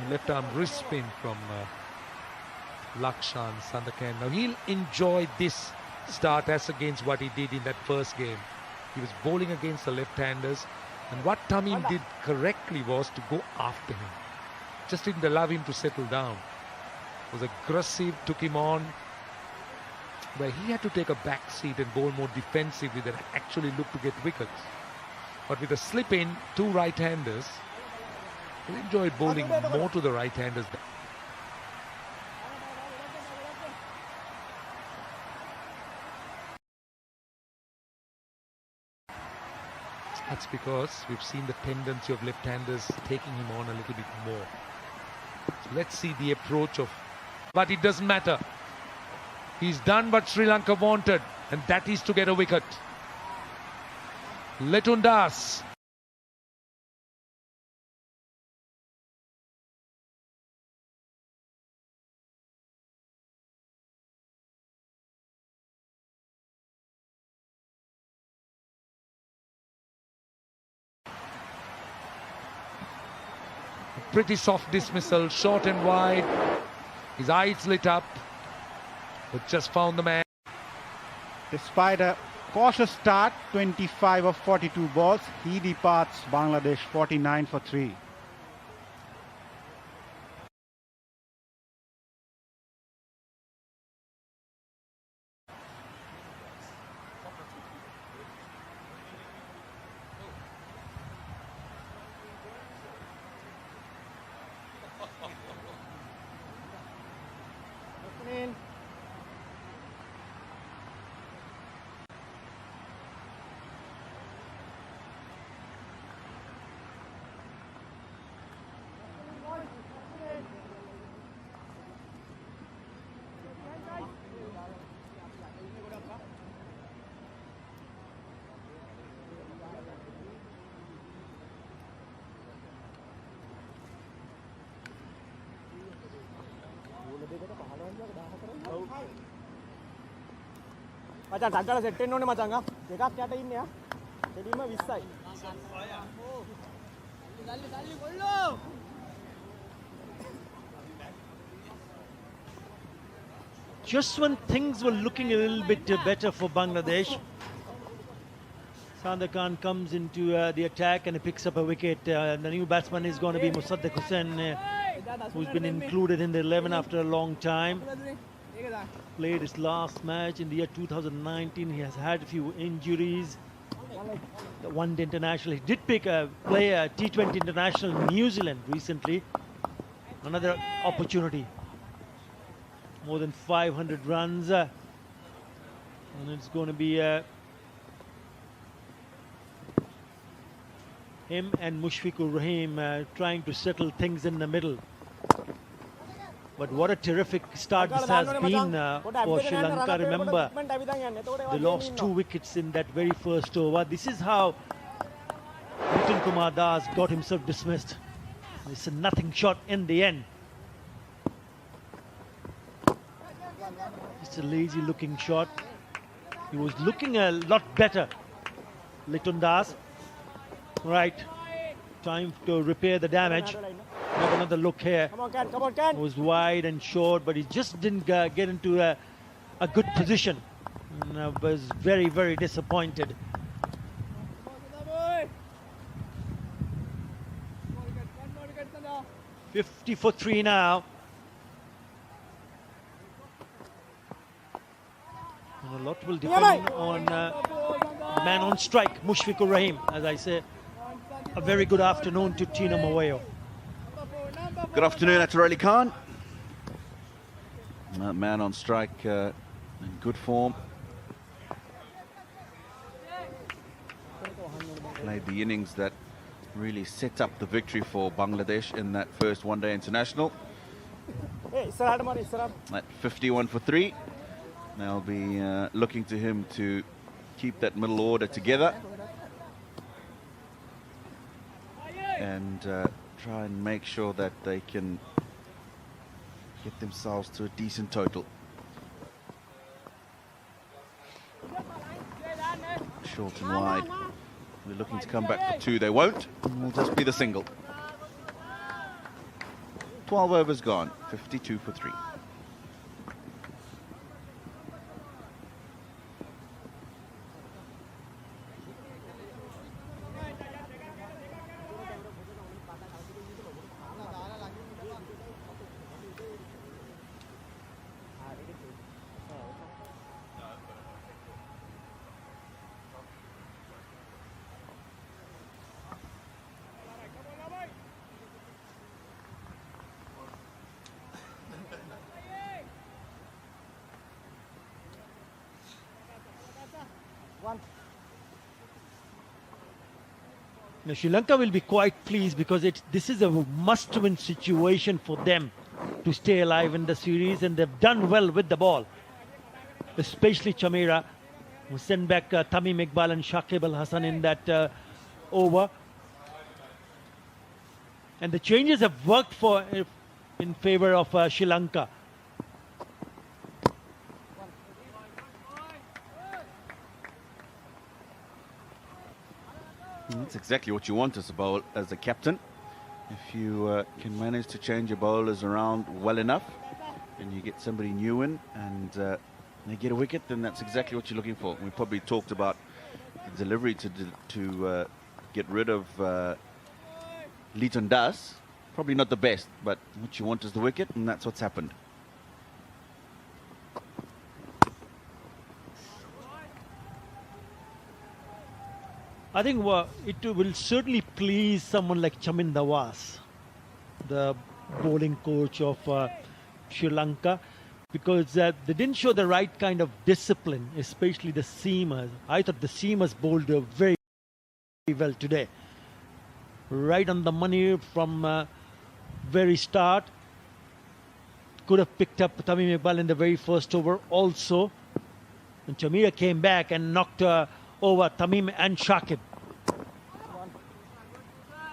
Left arm wrist spin from Lakshan Sandakan. Now he'll enjoy this start as against what he did in that first game. He was bowling against the left-handers. And what Tamim did correctly was to go after him. Just didn't allow him to settle down. Was aggressive, took him on, where he had to take a back seat and bowl more defensively than actually look to get wickets. But with a slip in, two right-handers, he enjoyed bowling more to the right-handers. That's because we've seen the tendency of left-handers taking him on a little bit more. So let's see the approach of... But it doesn't matter. He's done what Sri Lanka wanted, and that is to get a wicket. Letundas. Pretty soft dismissal, short and wide. His eyes lit up, but just found the man.
Despite a cautious start, 25 of 42 balls, he departs Bangladesh 49 for 3.
මචං ටක්කල set වෙන්න ඕනේ මචං දෙකක් යට ඉන්නේ දෙඩීම 20යි දල්ලි කොල්ලෝ
Just when things were looking a little bit better for Bangladesh, Sandar Khan comes into the attack and he picks up a wicket. The new batsman is going to be Musaddiq Hussain, who's been included in the 11 after a long time. Played his last match in the year 2019. He has had a few injuries. The one-day international. He did play a T20 international in New Zealand recently. Another opportunity. More than 500 runs. And it's going to be him and Mushfiqur Rahim trying to settle things in the middle. But what a terrific start this has been for Sri Lanka. Remember, they lost 2 wickets in that very first over. This is how Nitin Kumar Das got himself dismissed. It's a nothing shot in the end. It's a lazy looking shot. He was looking a lot better, Liton Das. Right, time to repair the damage. Have another look here.
Come on, Ken.
It was wide and short, but he just didn't get into a good position. And I was very, very disappointed. $50 for 3 now. And a lot will depend on man on strike, Mushfiqur Rahim. As I say, a very good afternoon to Tino Moeo.
Good afternoon, Atar Ali Khan. Man on strike in good form. Played the innings that really set up the victory for Bangladesh in that first one-day international. At 51 for 3. They'll be looking to him to keep that middle order together and try and make sure that they can get themselves to a decent total. Short and wide. We're looking to come back for 2. They won't. It'll just be the single. 12 overs gone. 52 for 3.
Now, Sri Lanka will be quite pleased because this is a must-win situation for them to stay alive in the series, and they've done well with the ball. Especially Chamira, who sent back Tamim Iqbal and Shakib Al Hassan in that over. And the changes have worked in favor of Sri Lanka.
That's exactly what you want as a captain. If you can manage to change your bowlers around well enough, and you get somebody new in, and they get a wicket, then that's exactly what you're looking for. We probably talked about the delivery to get rid of Liton Das. Probably not the best, but what you want is the wicket, and that's what's happened.
I think it will certainly please someone like Chamin Nawaz, the bowling coach of Sri Lanka, because they didn't show the right kind of discipline, especially the seamers. I thought the seamers bowled very well today. Right on the money from very start. Could have picked up Tamim Iqbal in the very first over also. And Chamira came back and knocked over Tamim and Shakib.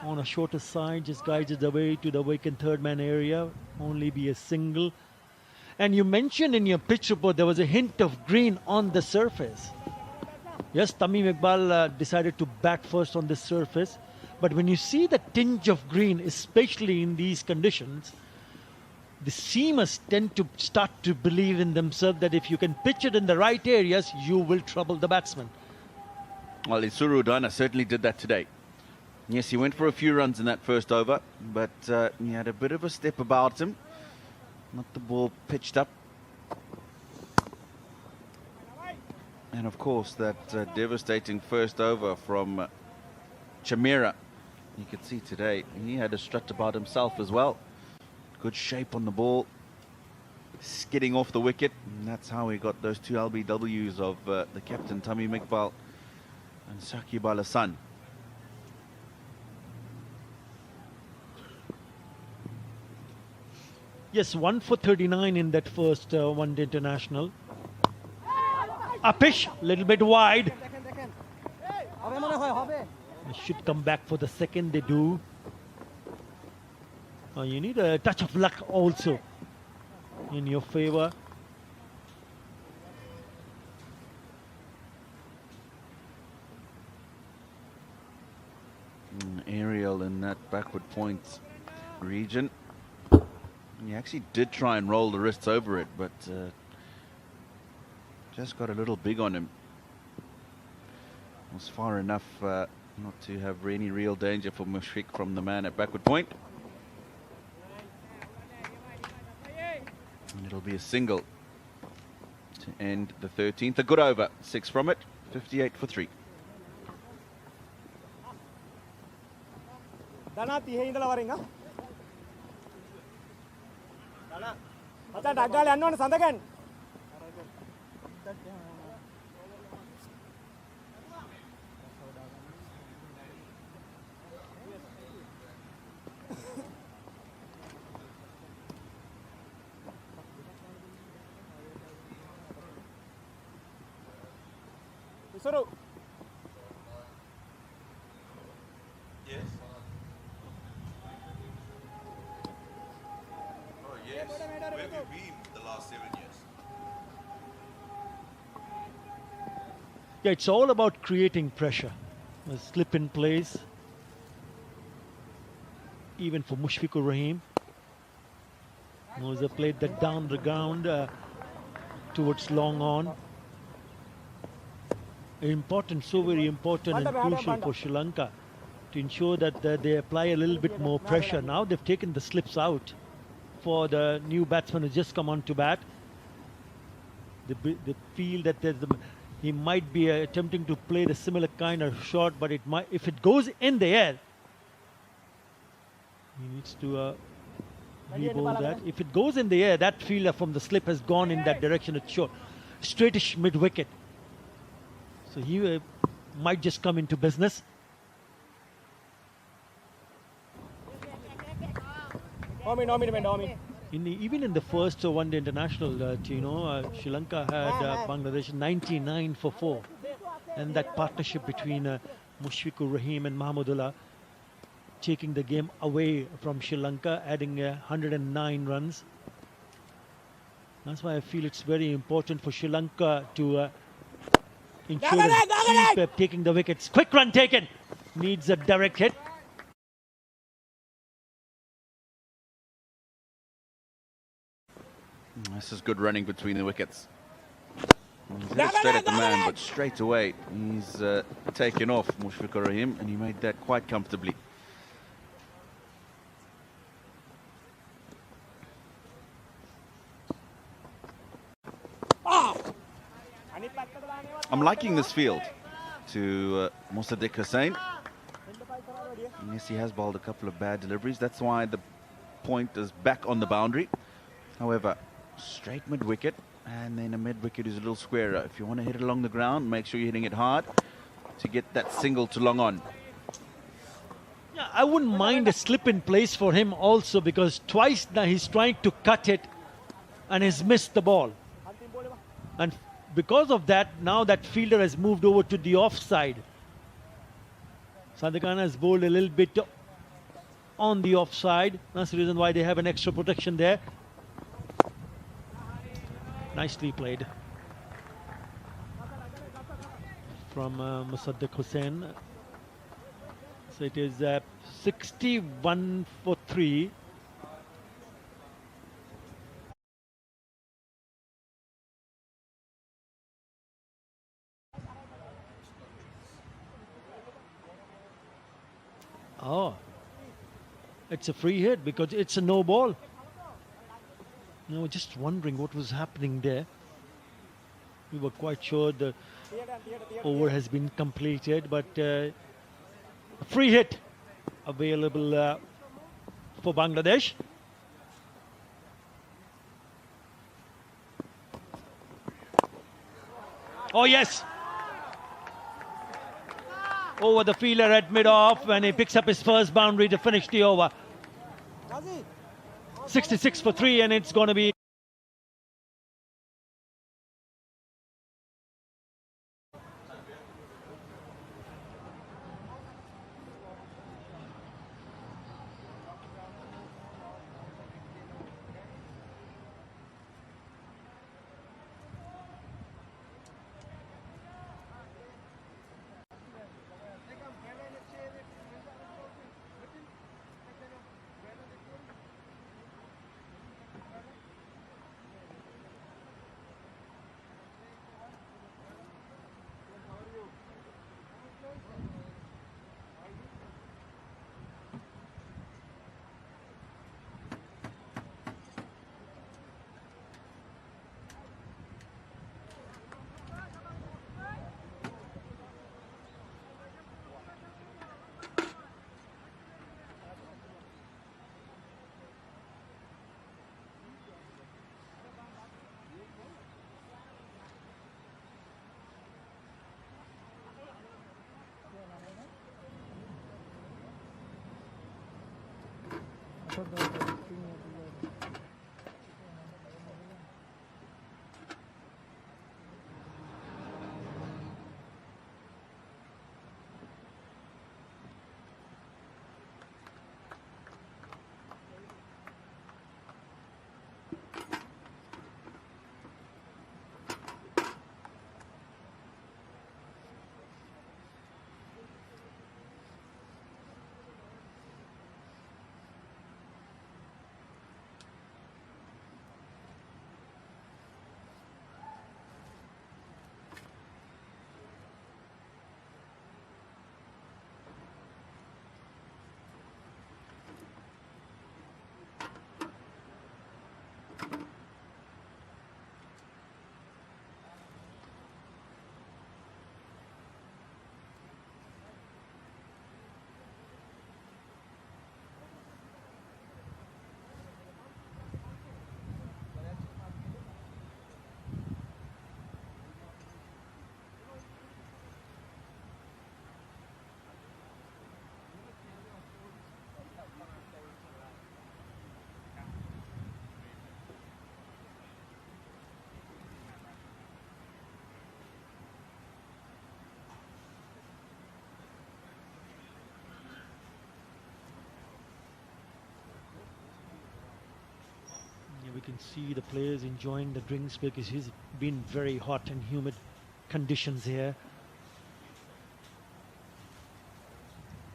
On a shorter side, just guides it away to the vacant third man area. Only be a single. And you mentioned in your pitch report there was a hint of green on the surface. Yes, Tamim Iqbal decided to bat first on this surface. But when you see the tinge of green, especially in these conditions, the seamers tend to start to believe in themselves that if you can pitch it in the right areas, you will trouble the batsman.
Well, Isuru Udana certainly did that today. Yes, he went for a few runs in that first over, but he had a bit of a step about him. Not the ball pitched up. And of course, that devastating first over from Chamira. You could see today, he had a strut about himself as well. Good shape on the ball. Skidding off the wicket. And that's how he got those two LBWs of the captain, Tamim Iqbal and Shakib Al Hassan.
Yes, 1 for 39 in that first one-day international. Upish, a little bit wide. They should come back for the second, they do. You need a touch of luck also in your favor.
Aerial in that backward point region. He actually did try and roll the wrists over it, but just got a little big on him. Was far enough not to have any real danger for Mushfiq from the man at backward point. And it'll be a single to end the 13th. A good over, 6 from it, 58 for 3.
Dana 30 ඉඳලා වරින් ආ. Dana අතට අග්ගාලේ යන්න ඕනේ සඳකන්. Isuru.
Yes. Oh yes. Where have you been the last 7 years?
Yeah, it's all about creating pressure. A slip in place. Even for Mushfiqur Rahim. Moza played that down the ground towards long on. Important, so very important and crucial for Sri Lanka to ensure that they apply a little bit more pressure. Now they've taken the slips out for the new batsman who's just come on to bat. They feel that he might be attempting to play the similar kind of shot, but it might, if it goes in the air, he needs to re-bowl that. If it goes in the air, that fielder from the slip has gone in that direction. It's short, straightish mid-wicket. So he might just come into business. Even in the first one-day international, Sri Lanka had Bangladesh 99 for 4. And that partnership between Mushfiqur Rahim and Mahmudullah taking the game away from Sri Lanka, adding 109 runs. That's why I feel it's very important for Sri Lanka to ensure that keep taking the wickets. Quick run taken. Needs a direct hit.
This is good running between the wickets. He's hit it straight at the man, but straight away he's taken off Mushfiqur Rahim, and he made that quite comfortably. I'm liking this field to Mossadegh Hossain. Yes, he has bowled a couple of bad deliveries. That's why the point is back on the boundary. However, straight mid-wicket, and then a mid-wicket is a little squarer. If you want to hit it along the ground, make sure you're hitting it hard to get that single to long on.
Yeah, I wouldn't mind a slip in place for him also, because twice now he's trying to cut it and he's missed the ball. And because of that, now that fielder has moved over to the offside. Sadiq Khan has bowled a little bit on the offside. That's the reason why they have an extra protection there. Nicely played from Mossadegh Hossain. So it is 61 for 3. Oh, it's a free hit because it's a no ball. I was just wondering what was happening there. We were quite sure the over has been completed, but a free hit available for Bangladesh. Oh yes! Over the fielder at mid-off, and he picks up his first boundary to finish the over. 66 for 3, and it's going to be We can see the players enjoying the drinks because it's been very hot and humid conditions here.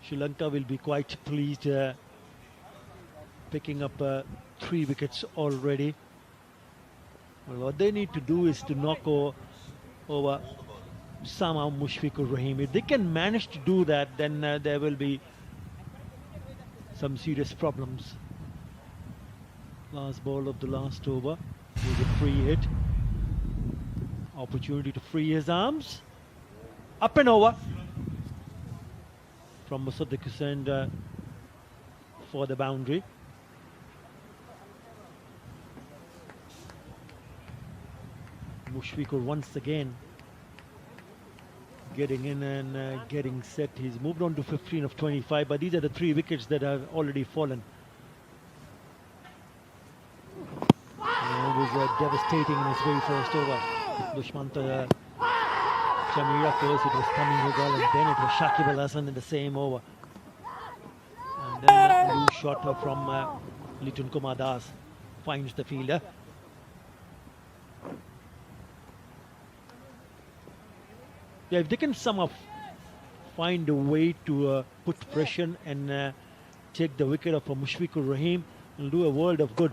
Sri Lanka will be quite pleased picking up 3 wickets already. Well, what they need to do is to knock over somehow Mushfiqur Rahim. If they can manage to do that, then there will be some serious problems. Last ball of the last over was a free hit. Opportunity to free his arms. Up and over from Musaddiq Hussain for the boundary. Mushfiqur once again getting in and getting set. He's moved on to 15 of 25, but these are the 3 wickets that have already fallen. And it was devastating in his very first over. Dushmanta Chamira first, it was Tamim Mughal, and then it was Shakib Al Hasan in the same over. And then a loose shot from Litun Kumar Das finds the fielder. Yeah, if they can somehow find a way to put pressure and take the wicket off Mushfiqur Rahim, it'll do a world of good.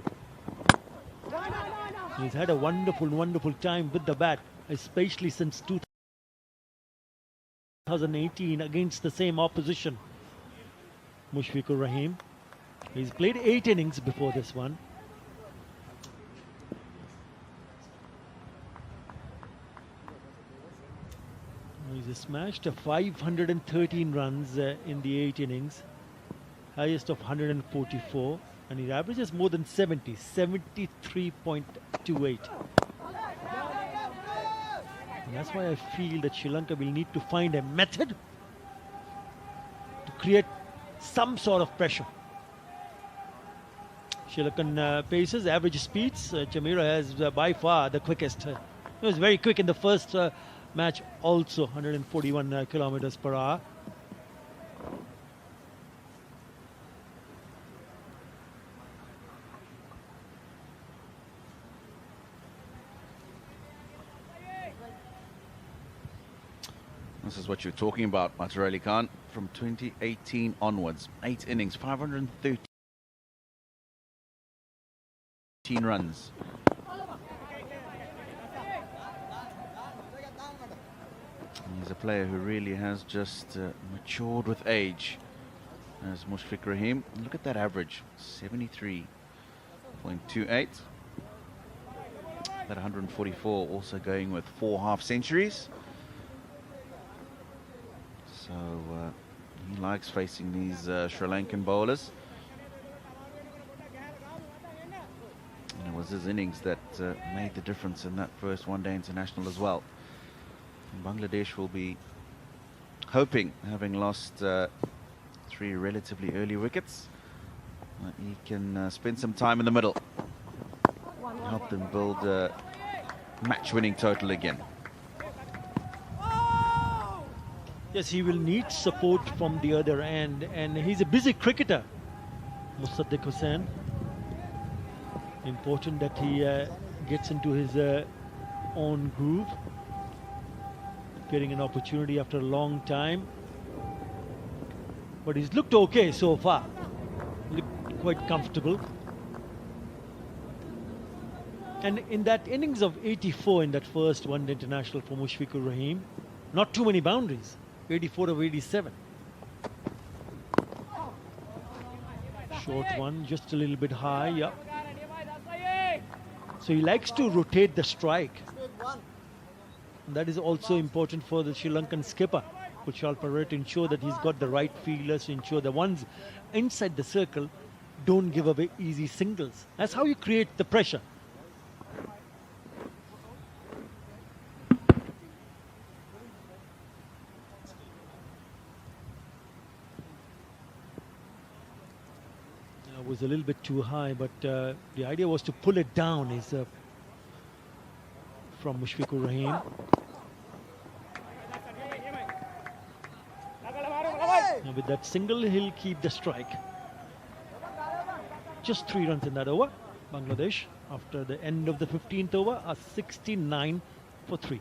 He's had a wonderful, wonderful time with the bat, especially since 2018 against the same opposition. Mushfiqur Rahim. He's played 8 innings before this one. He's smashed 513 runs in the 8 innings, highest of 144, and he averages more than 70, 73.28. And that's why I feel that Sri Lanka will need to find a method to create some sort of pressure. Sri Lankan paces, average speeds, Chamira has by far the quickest. He was very quick in the first match, also 141 kilometers per hour.
This is what you're talking about, Matar Ali Khan. From 2018 onwards, 8 innings, 513 runs. He's a player who really has just matured with age, as Mushfiqur Rahim. Look at that average, 73.28. That 144 also going with 4 half centuries. So he likes facing these Sri Lankan bowlers. And it was his innings that made the difference in that first one-day international as well. And Bangladesh will be hoping, having lost 3 relatively early wickets, that he can spend some time in the middle, help them build a match-winning total again.
Yes, he will need support from the other end, and he's a busy cricketer, Musaddiq Hussain. Important that he gets into his own groove, getting an opportunity after a long time. But he's looked okay so far, looked quite comfortable. And in that innings of 84 in that first one-day international for Mushfiqur Rahim, not too many boundaries. 84 of 87. Short one, just a little bit high, yeah. So he likes to rotate the strike. And that is also important for the Sri Lankan skipper, Kuchal Parrott, to ensure that he's got the right fielders, to ensure the ones inside the circle don't give away easy singles. That's how you create the pressure. Was a little bit too high, but the idea was to pull it down. Is from Mushfiqur Rahim. And with that single, he'll keep the strike. Just 3 runs in that over, Bangladesh. after the end of the 15th over are 69 for 3.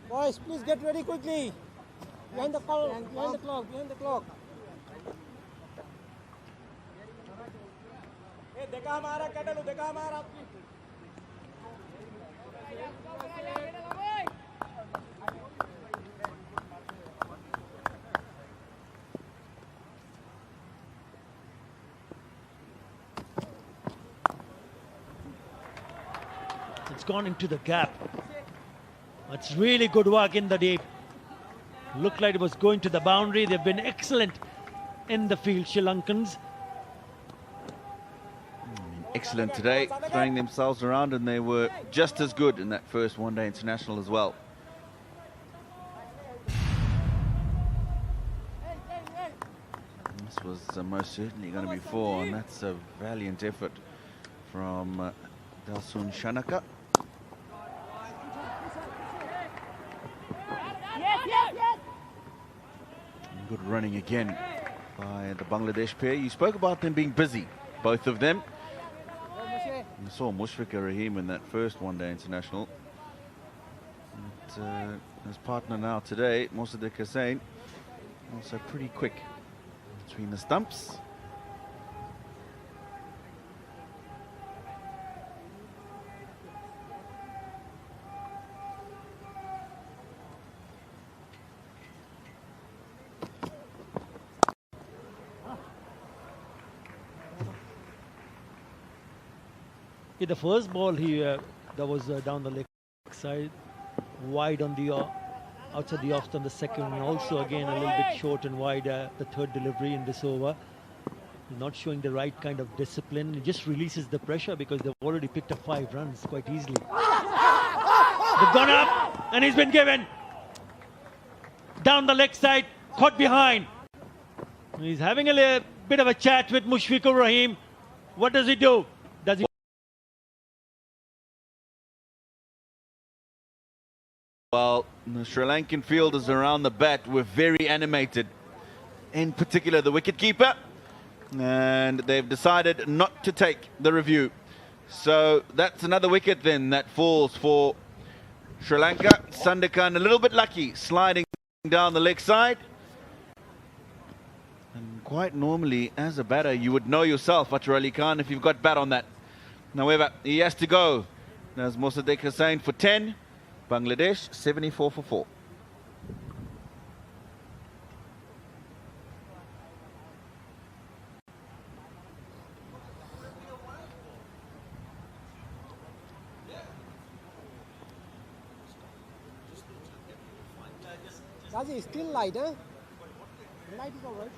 Boys, please get ready quickly. Behind the clock, behind the clock, behind the clock. Hey, देखा हमारा cattle, देखा हमारा.
It's gone into the gap. It's really good work in the deep. Looked like it was going to the boundary. They've been excellent in the field, Sri Lankans.
Excellent today, throwing themselves around, and they were just as good in that first one-day international as well. This was most certainly going to be 4, and that's a valiant effort from Dalsun Shanaka. Good running again by the Bangladesh pair. You spoke about them being busy, both of them. You saw Mushfiqur Rahim in that first one-day international. And, his partner now today, Mossadegh Hussain, also pretty quick between the stumps.
The first ball that was down the leg side, wide on the outside the off on the second one, also again a little bit short and wide the third delivery in this over. Not showing the right kind of discipline. It just releases the pressure because they've already picked up 5 runs quite easily. They've gone up and he's been given down the leg side, caught behind. He's having a bit of a chat with Mushfiqur Rahim. What does he do? Does he?
Well, the Sri Lankan fielders around the bat were very animated, in particular the wicketkeeper, and they've decided not to take the review. So that's another wicket then that falls for Sri Lanka. Sandakan a little bit lucky, sliding down the leg side. And quite normally, as a batter, you would know yourself, Atar Ali Khan, if you've got bat on that. However, he has to go. There's Mossadegh Hussain for 10. Bangladesh 74 for 4.
Raji, still light, huh? Light is alright.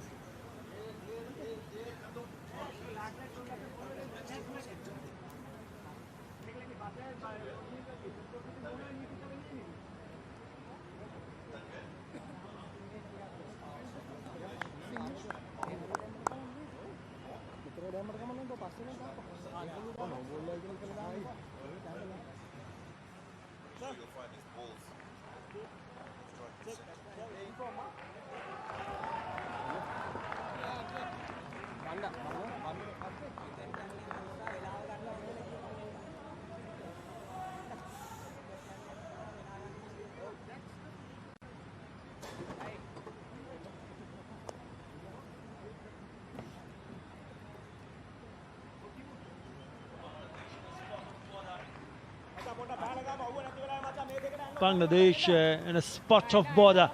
Bangladesh in a spot of bother.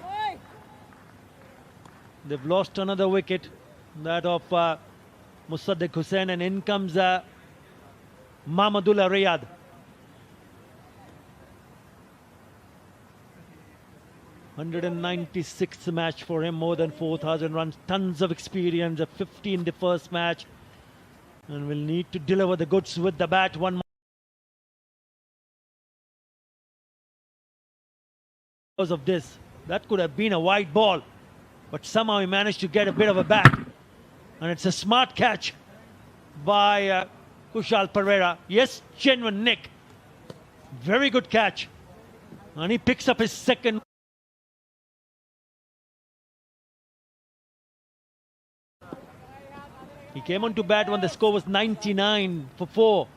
They've lost another wicket, that of Mossadegh Hussain, and in comes Mahmudullah Riyad. (196th match for him, more than 4,000 runs, tons of experience, a 50 in the first match, and will need to deliver the goods with the bat. One more. Because of this, that could have been a wide ball, but somehow he managed to get a bit of a bat, and it's a smart catch. by Kushal Pereira. Yes, genuine nick. Very good catch. And he picks up his second. He came on to bat when the score was 99 for 4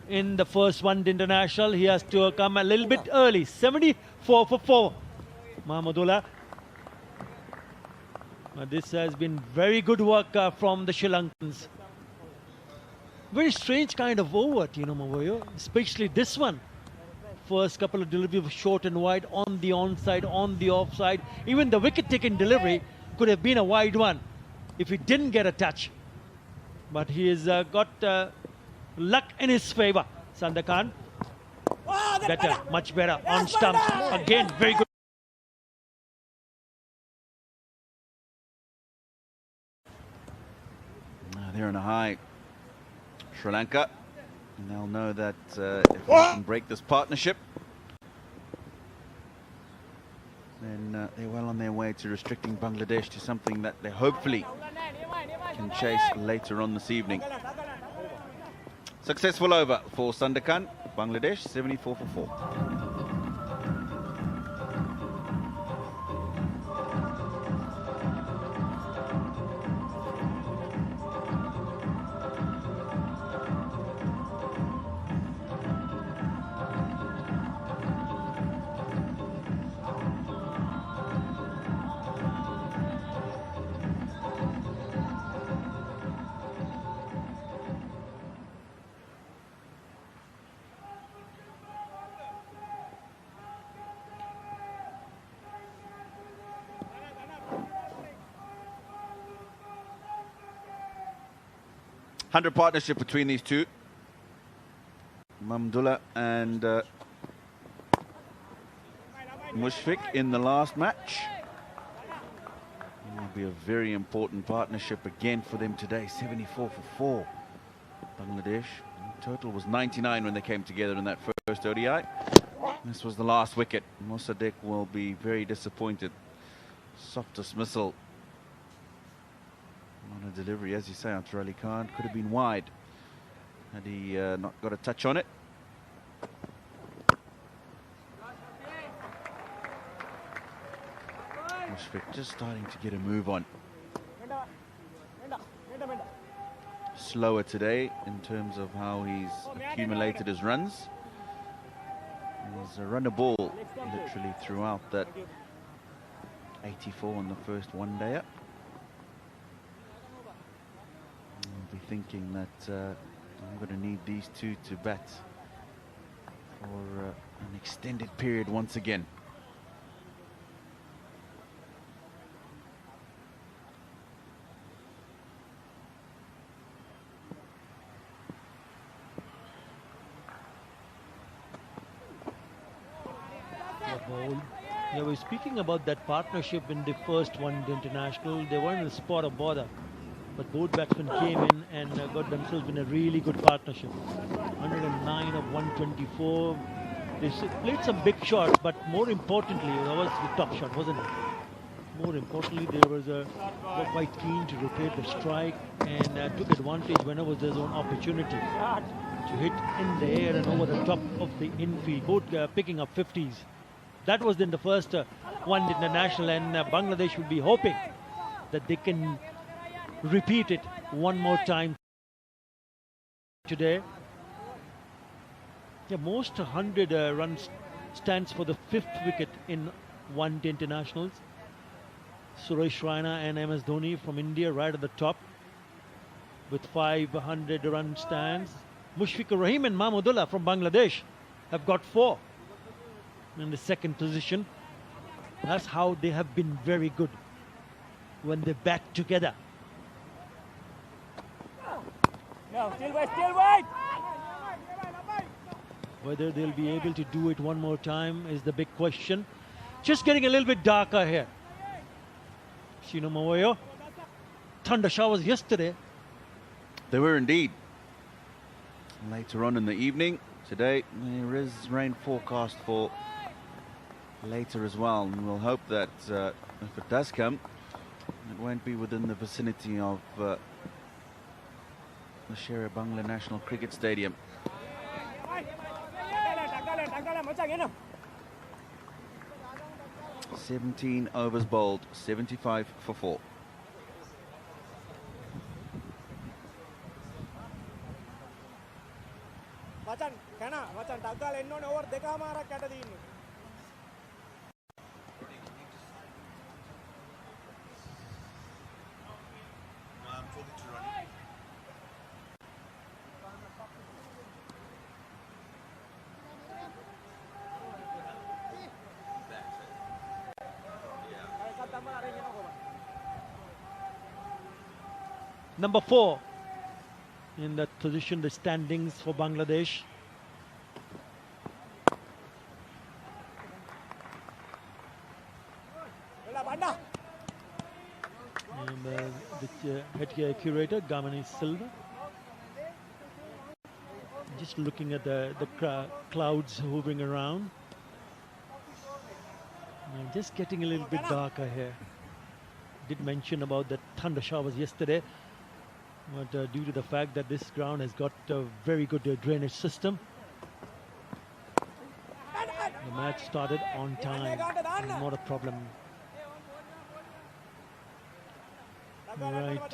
in the first one international. He has to come a little bit early. 74 for 4. Mahmudullah. This has been very good work from the Sri Lankans. Very strange kind of over, Mavoyo, especially this one. First couple of deliveries short and wide, on the onside, on the offside. Even the wicket-taking delivery could have been a wide one if he didn't get a touch. But he has got luck in his favour. Sandakan, better, much better on stumps. Again, very good.
They're on a high. Sri Lanka. And they'll know that if they can break this partnership, then they're well on their way to restricting Bangladesh to something that they hopefully can chase later on this evening. Successful over for Sandakan. Bangladesh 74 for 4. Partnership between these two, Mahmudullah and Mushfiq in the last match. It will be a very important partnership again for them today. 74 for 4. Bangladesh. The total was 99 when they came together in that first ODI. This was the last wicket. Mossadegh will be very disappointed. Soft dismissal. On a delivery, as you say, Ansar Ali Khan could have been wide had he not got a touch on it. Mushfiq just starting to get a move on. Slower today in terms of how he's accumulated his runs. He's run a ball literally throughout that 84 on the first one-dayer. I'll be thinking that I'm going to need these two to bat for an extended period once again.
Yeah, we're speaking about that partnership in the first one international. They weren't in the spot of bother. But both batsmen came in and got themselves in a really good partnership. 109 of 124. They played some big shots, but more importantly, that was the top shot, wasn't it? More importantly, they were quite keen to rotate the strike and took advantage whenever there's an opportunity to hit in the air and over the top of the infield, both picking up 50s. That was in the first one international, and Bangladesh would be hoping that they can repeat it one more time today. Yeah, most 100 runs stands for the 5th wicket in one-day internationals. Suresh Raina and MS Dhoni from India right at the top with 500 run stands. Mushfiqur Rahim and Mahmudullah from Bangladesh have got 4 in the second position. That's how they have been very good when they bat together.
No, still wait.
Whether they'll be able to do it one more time is the big question. Just getting a little bit darker here. Shino Mawayo. Thunder showers yesterday.
They were indeed. Later on in the evening, today there is rain forecast for later as well, and we'll hope that if it does come, it won't be within the vicinity of the the Sher Bangla National Cricket Stadium. 17 overs bowled, 75 for 4.
මචන් කන මචන් ටක් ගාලා එන්න ඕනේ over දෙකමාරක් යට දින්නේ.
I'm talking to Ronnie.
Number 4 in that position, the standings for Bangladesh. And the head curator, Gamani Silva. Just looking at the clouds hovering around. And just getting a little bit darker here. Did mention about the thunder showers yesterday. But due to the fact that this ground has got a very good drainage system, the match started on time, not a problem. Right,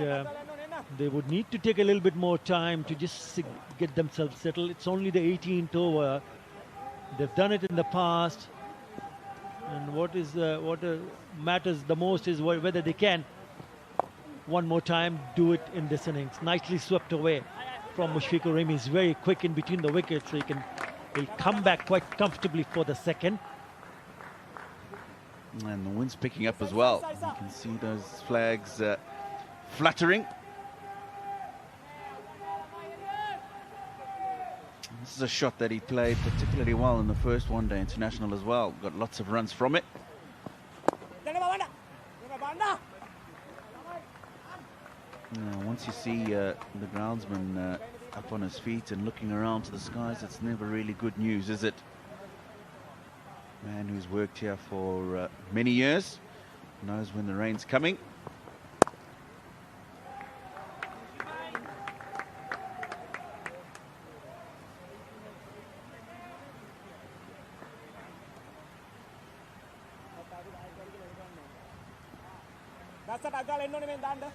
they would need to take a little bit more time to just get themselves settled. It's only the 18th over. They've done it in the past, and what matters the most is whether they can one more time do it in this innings. Nicely swept away from Mushfiqur Rahim. He's very quick in between the wickets, so he'll come back quite comfortably for the second.
And the wind's picking up as well. You can see those flags fluttering. This is a shot that he played particularly well in the first one-day international as well. Got lots of runs from it. Now, once you see the groundsman up on his feet and looking around to the skies, it's never really good news, is it? Man who's worked here for many years, knows when the rain's coming.
That's a gal in on danda.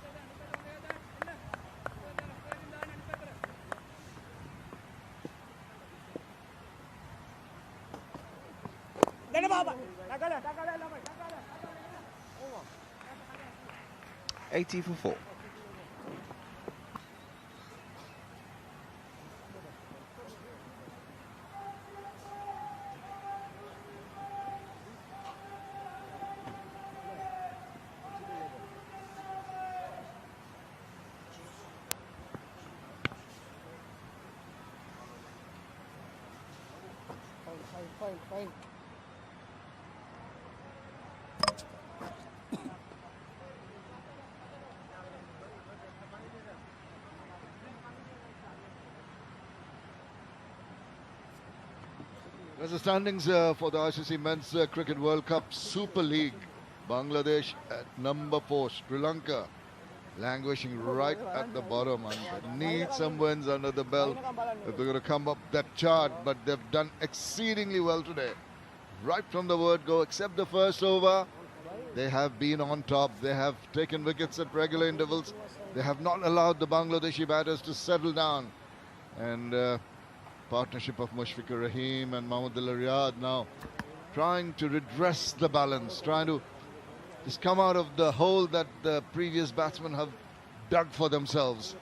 Then Baba.
80 for 4.
Fine.
There's the standings for the ICC Men's Cricket World Cup Super League. Bangladesh at number 4, Sri Lanka languishing right at the bottom, and they need some wins under the belt if they're going to come up that chart. But they've done exceedingly well today. Right from the word go, except the first over, they have been on top. They have taken wickets at regular intervals. They have not allowed the Bangladeshi batters to settle down. And partnership of Mushfiqur Rahim and Mahmudullah Riyad now trying to redress the balance, trying to just come out of the hole that the previous batsmen have dug for themselves.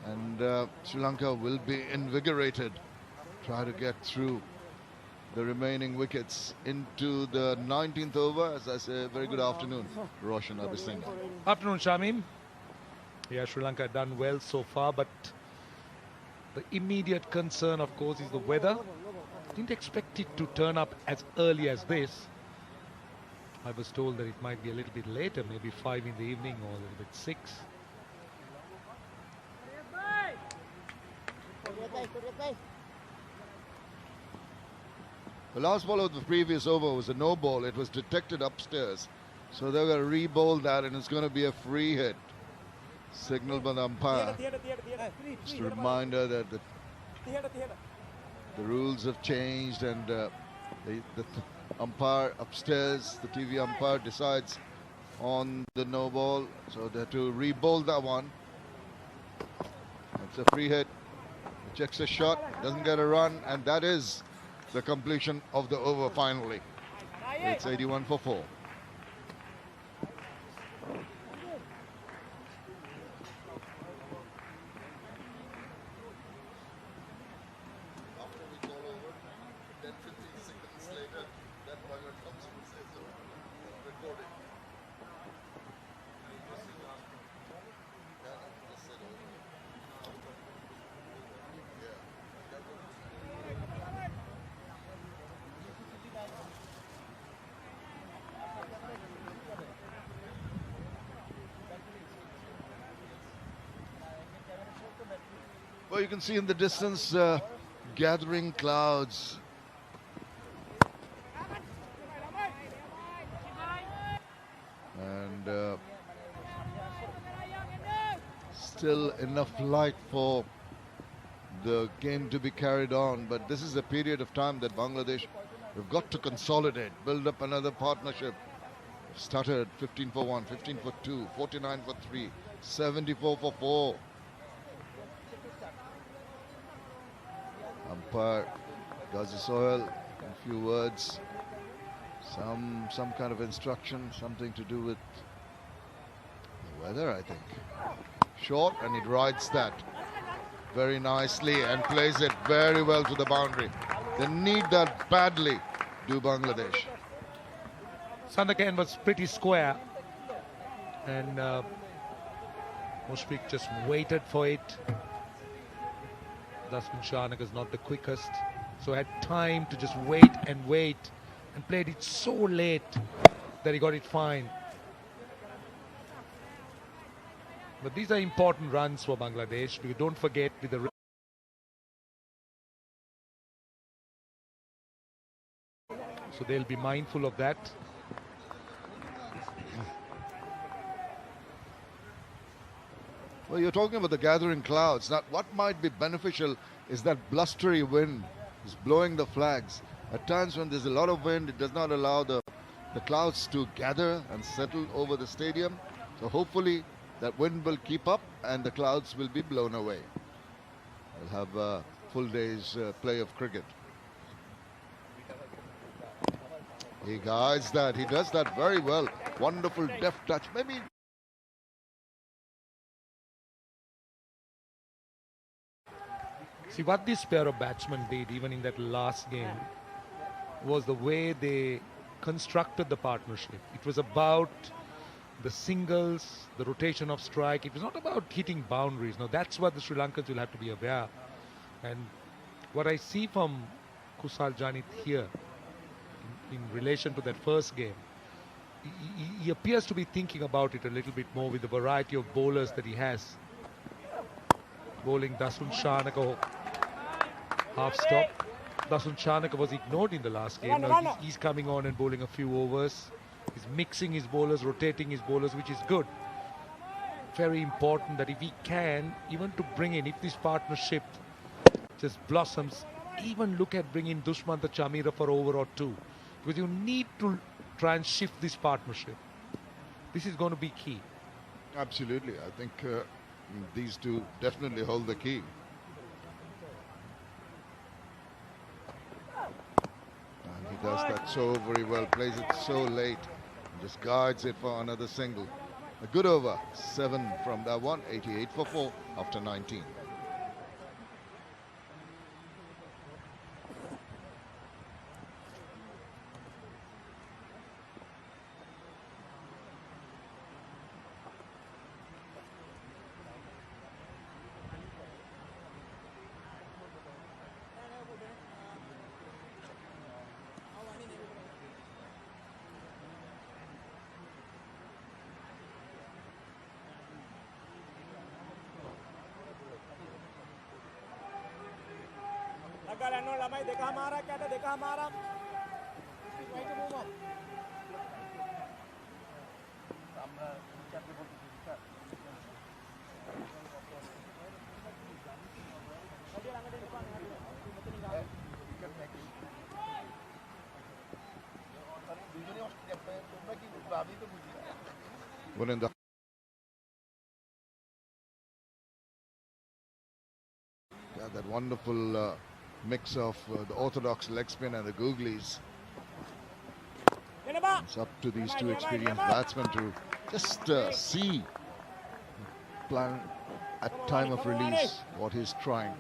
And Sri Lanka will be invigorated, try to get through the remaining wickets into the 19th over. As I say, very good afternoon, Roshan Abhisingh.
Afternoon, Shamim. Yeah, Sri Lanka done well so far, but the immediate concern, of course, is the weather. Didn't expect it to turn up as early as this. I was told that it might be a little bit later, maybe 5 in the evening or a little bit 6.
The last ball of the previous over was a no ball. It was detected upstairs. So they're going to re-bowl that, and it's going to be a free hit. signal by the umpire. Just a reminder that the rules have changed, and the umpire upstairs, the TV umpire, decides on the no ball, so they have to re-bowl that one. It's a free hit. He checks a shot, doesn't get a run, and that is the completion of the over finally. It's 81 for 4. Well, you can see in the distance gathering clouds. And still enough light for the game to be carried on. But this is a period of time that Bangladesh have got to consolidate, build up another partnership. Started 15 for 1, 15 for 2, 49 for 3, 74 for 4. Umpire Ghazi Sohail, a few words, some kind of instruction, something to do with the weather, I think. Short, and it rides that very nicely and plays it very well to the boundary. They need that badly, do Bangladesh.
Sandakan was pretty square, and Mushfiq just waited for it. Dasman Shanak is not the quickest, so had time to just wait and played it so late that he got it fine. But these are important runs for Bangladesh, because don't forget, with the so they'll be mindful of that.
Well, you're talking about the gathering clouds. Now, what might be beneficial is that blustery wind is blowing the flags. At times when there's a lot of wind, it does not allow the clouds to gather and settle over the stadium. So hopefully that wind will keep up and the clouds will be blown away. We'll have a full day's play of cricket. He guides that. He does that very well. Wonderful deft touch. Maybe
see what this pair of batsmen did, even in that last game, was the way they constructed the partnership. It was about the singles, the rotation of strike. It was not about hitting boundaries. Now that's what the Sri Lankans will have to be aware. And what I see from Kusal Janit here, in relation to that first game, he appears to be thinking about it a little bit more with the variety of bowlers that he has. Bowling Dasun Shanaka half stop. Dasun Shanaka was ignored in the last game. Now he's coming on and bowling a few overs. He's mixing his bowlers, rotating his bowlers, which is good. Very important that if he can, even to bring in, if this partnership just blossoms, even look at bringing Dushmantha Chamira for over or two. Because you need to try and shift this partnership. This is going to be key.
absolutely. I think these two definitely hold the key. And he does that so very well, plays it so late, just guides it for another single. A good over, 7 from that one, 88 for 4 after 19. Winning the that wonderful mix of the orthodox leg spin and the googlies. It's up to these two experienced batsmen to just see plan at time of release what he's trying.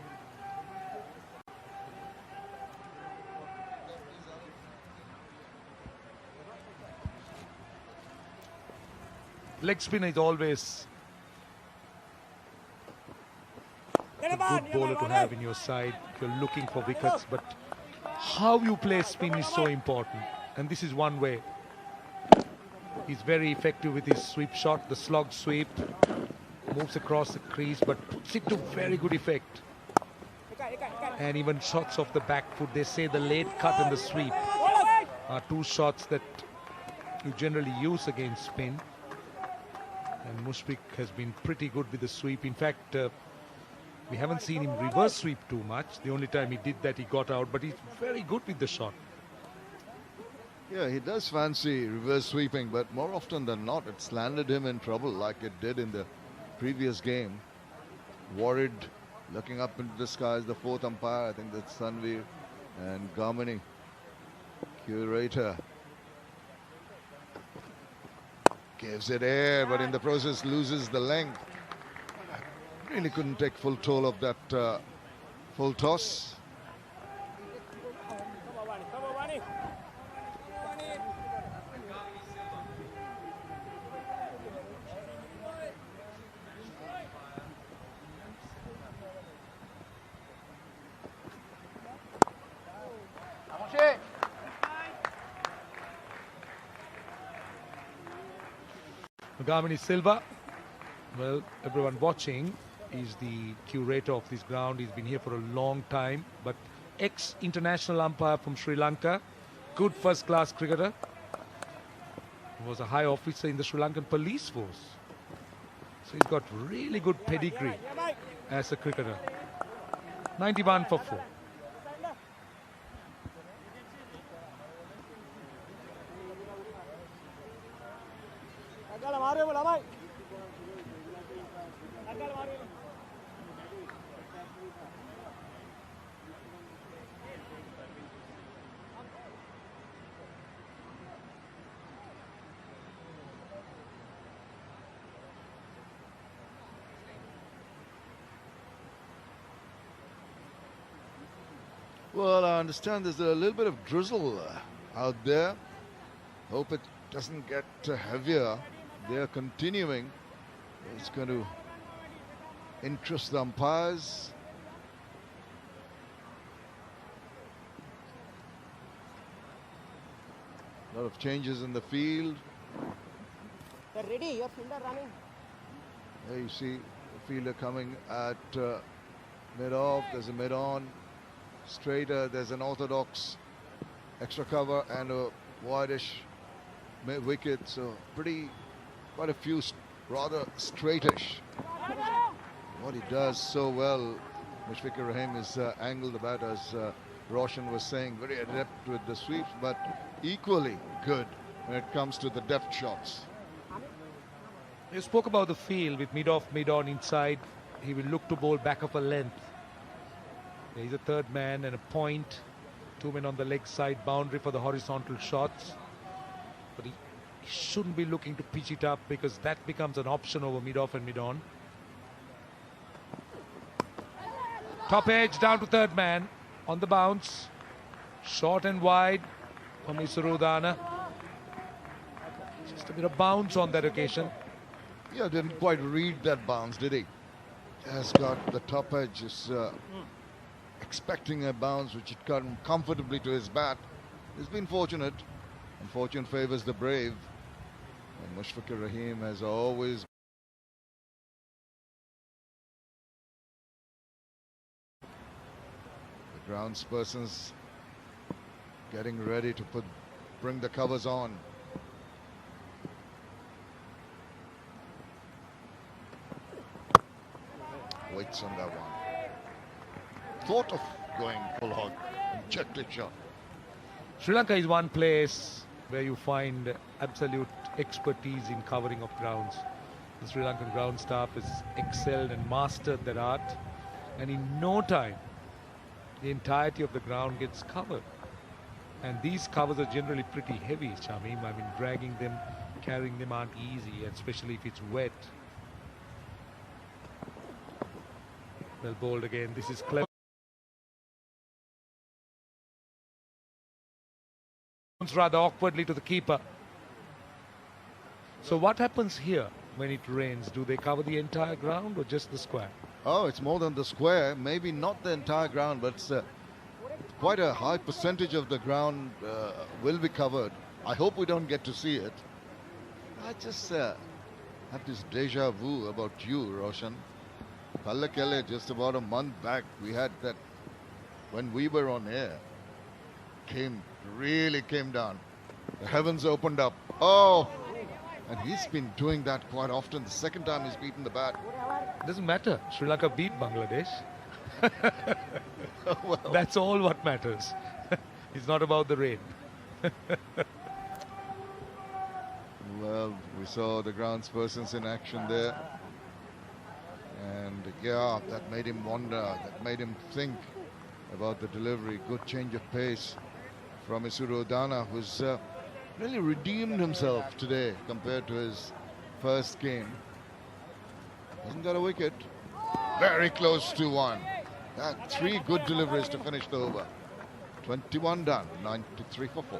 Leg spin is always a good bowler to have in your side if you're looking for wickets, but how you play spin is so important, and this is one way. He's very effective with his sweep shot, the slog sweep, moves across the crease but puts it to very good effect. And even shots off the back foot, they say the late cut and the sweep are two shots that you generally use against spin. And Mushfiq has been pretty good with the sweep. In fact, we haven't seen him reverse sweep too much. The only time he did that, he got out, but he's very good with the shot.
Yeah, he does fancy reverse sweeping, but more often than not, it's landed him in trouble like it did in the previous game. Worried, looking up into the skies, the fourth umpire, I think that's Sanveer, and Gamini, curator, gives it air, but in the process loses the length. Really couldn't take full toll of that full toss.
Gamini Silva, well, everyone watching, is the curator of this ground. He's been here for a long time, but ex-international umpire from Sri Lanka, good first-class cricketer. He was a high officer in the Sri Lankan police force. So he's got really good pedigree as a cricketer. 91 for 4.
Well, I understand there's a little bit of drizzle out there. Hope it doesn't get heavier. They're continuing. It's going to interest the umpires. A lot of changes in the field.
They're ready, your fielder running.
There you see the fielder coming at mid-off. There's a mid-on. Straighter, there's an orthodox extra cover and a wideish wicket, so quite a few rather straightish. What he does so well, Mushfiqur Rahim, is angle the bat, as Roshan was saying, very adept with the sweeps, but equally good when it comes to the deft shots.
You spoke about the field with mid-off, mid-on inside. He will look to bowl back of a length. He's a third man and a point. Two men on the leg side, boundary for the horizontal shots. But he shouldn't be looking to pitch it up, because that becomes an option over mid-off and mid-on. Top edge down to third man on the bounce. Short and wide for Misrudana. Just a bit of bounce on that occasion.
Yeah, didn't quite read that bounce, did he? Has got the top edge, is expecting a bounce which had come comfortably to his bat. He's been fortunate, and fortune favors the brave. And Mushfiqur Rahim has always the groundspersons getting ready to bring the covers on. waits on that one. Thought of going full hog and checked it shot.
Sri Lanka is one place where you find absolute expertise in covering of grounds. The Sri Lankan ground staff has excelled and mastered their art, and in no time the entirety of the ground gets covered. And these covers are generally pretty heavy, Shamim. I mean, dragging them, carrying them aren't easy, especially if it's wet. Well bowled again. This is clever. Rather awkwardly to the keeper. So what happens here when it rains? Do they cover the entire ground or just the square?
Oh, it's more than the square. Maybe not the entire ground, but it's quite a high percentage of the ground will be covered. I hope we don't get to see it. I just have this deja vu about you, Roshan. Kale, just about a month back, we had that when we were on air. Really came down. The heavens opened up. Oh! And he's been doing that quite often. The second time he's beaten the bat.
Doesn't matter. Sri Lanka beat Bangladesh.
Well,
that's all what matters. It's not about the rain.
Well, we saw the groundspersons in action there. And yeah, that made him wonder. That made him think about the delivery. Good change of pace from Isuru Udana, who's really redeemed himself today compared to his first game. Hasn't got a wicket. Very close to one. Three good deliveries to finish the over. 21 done, 93 for 4.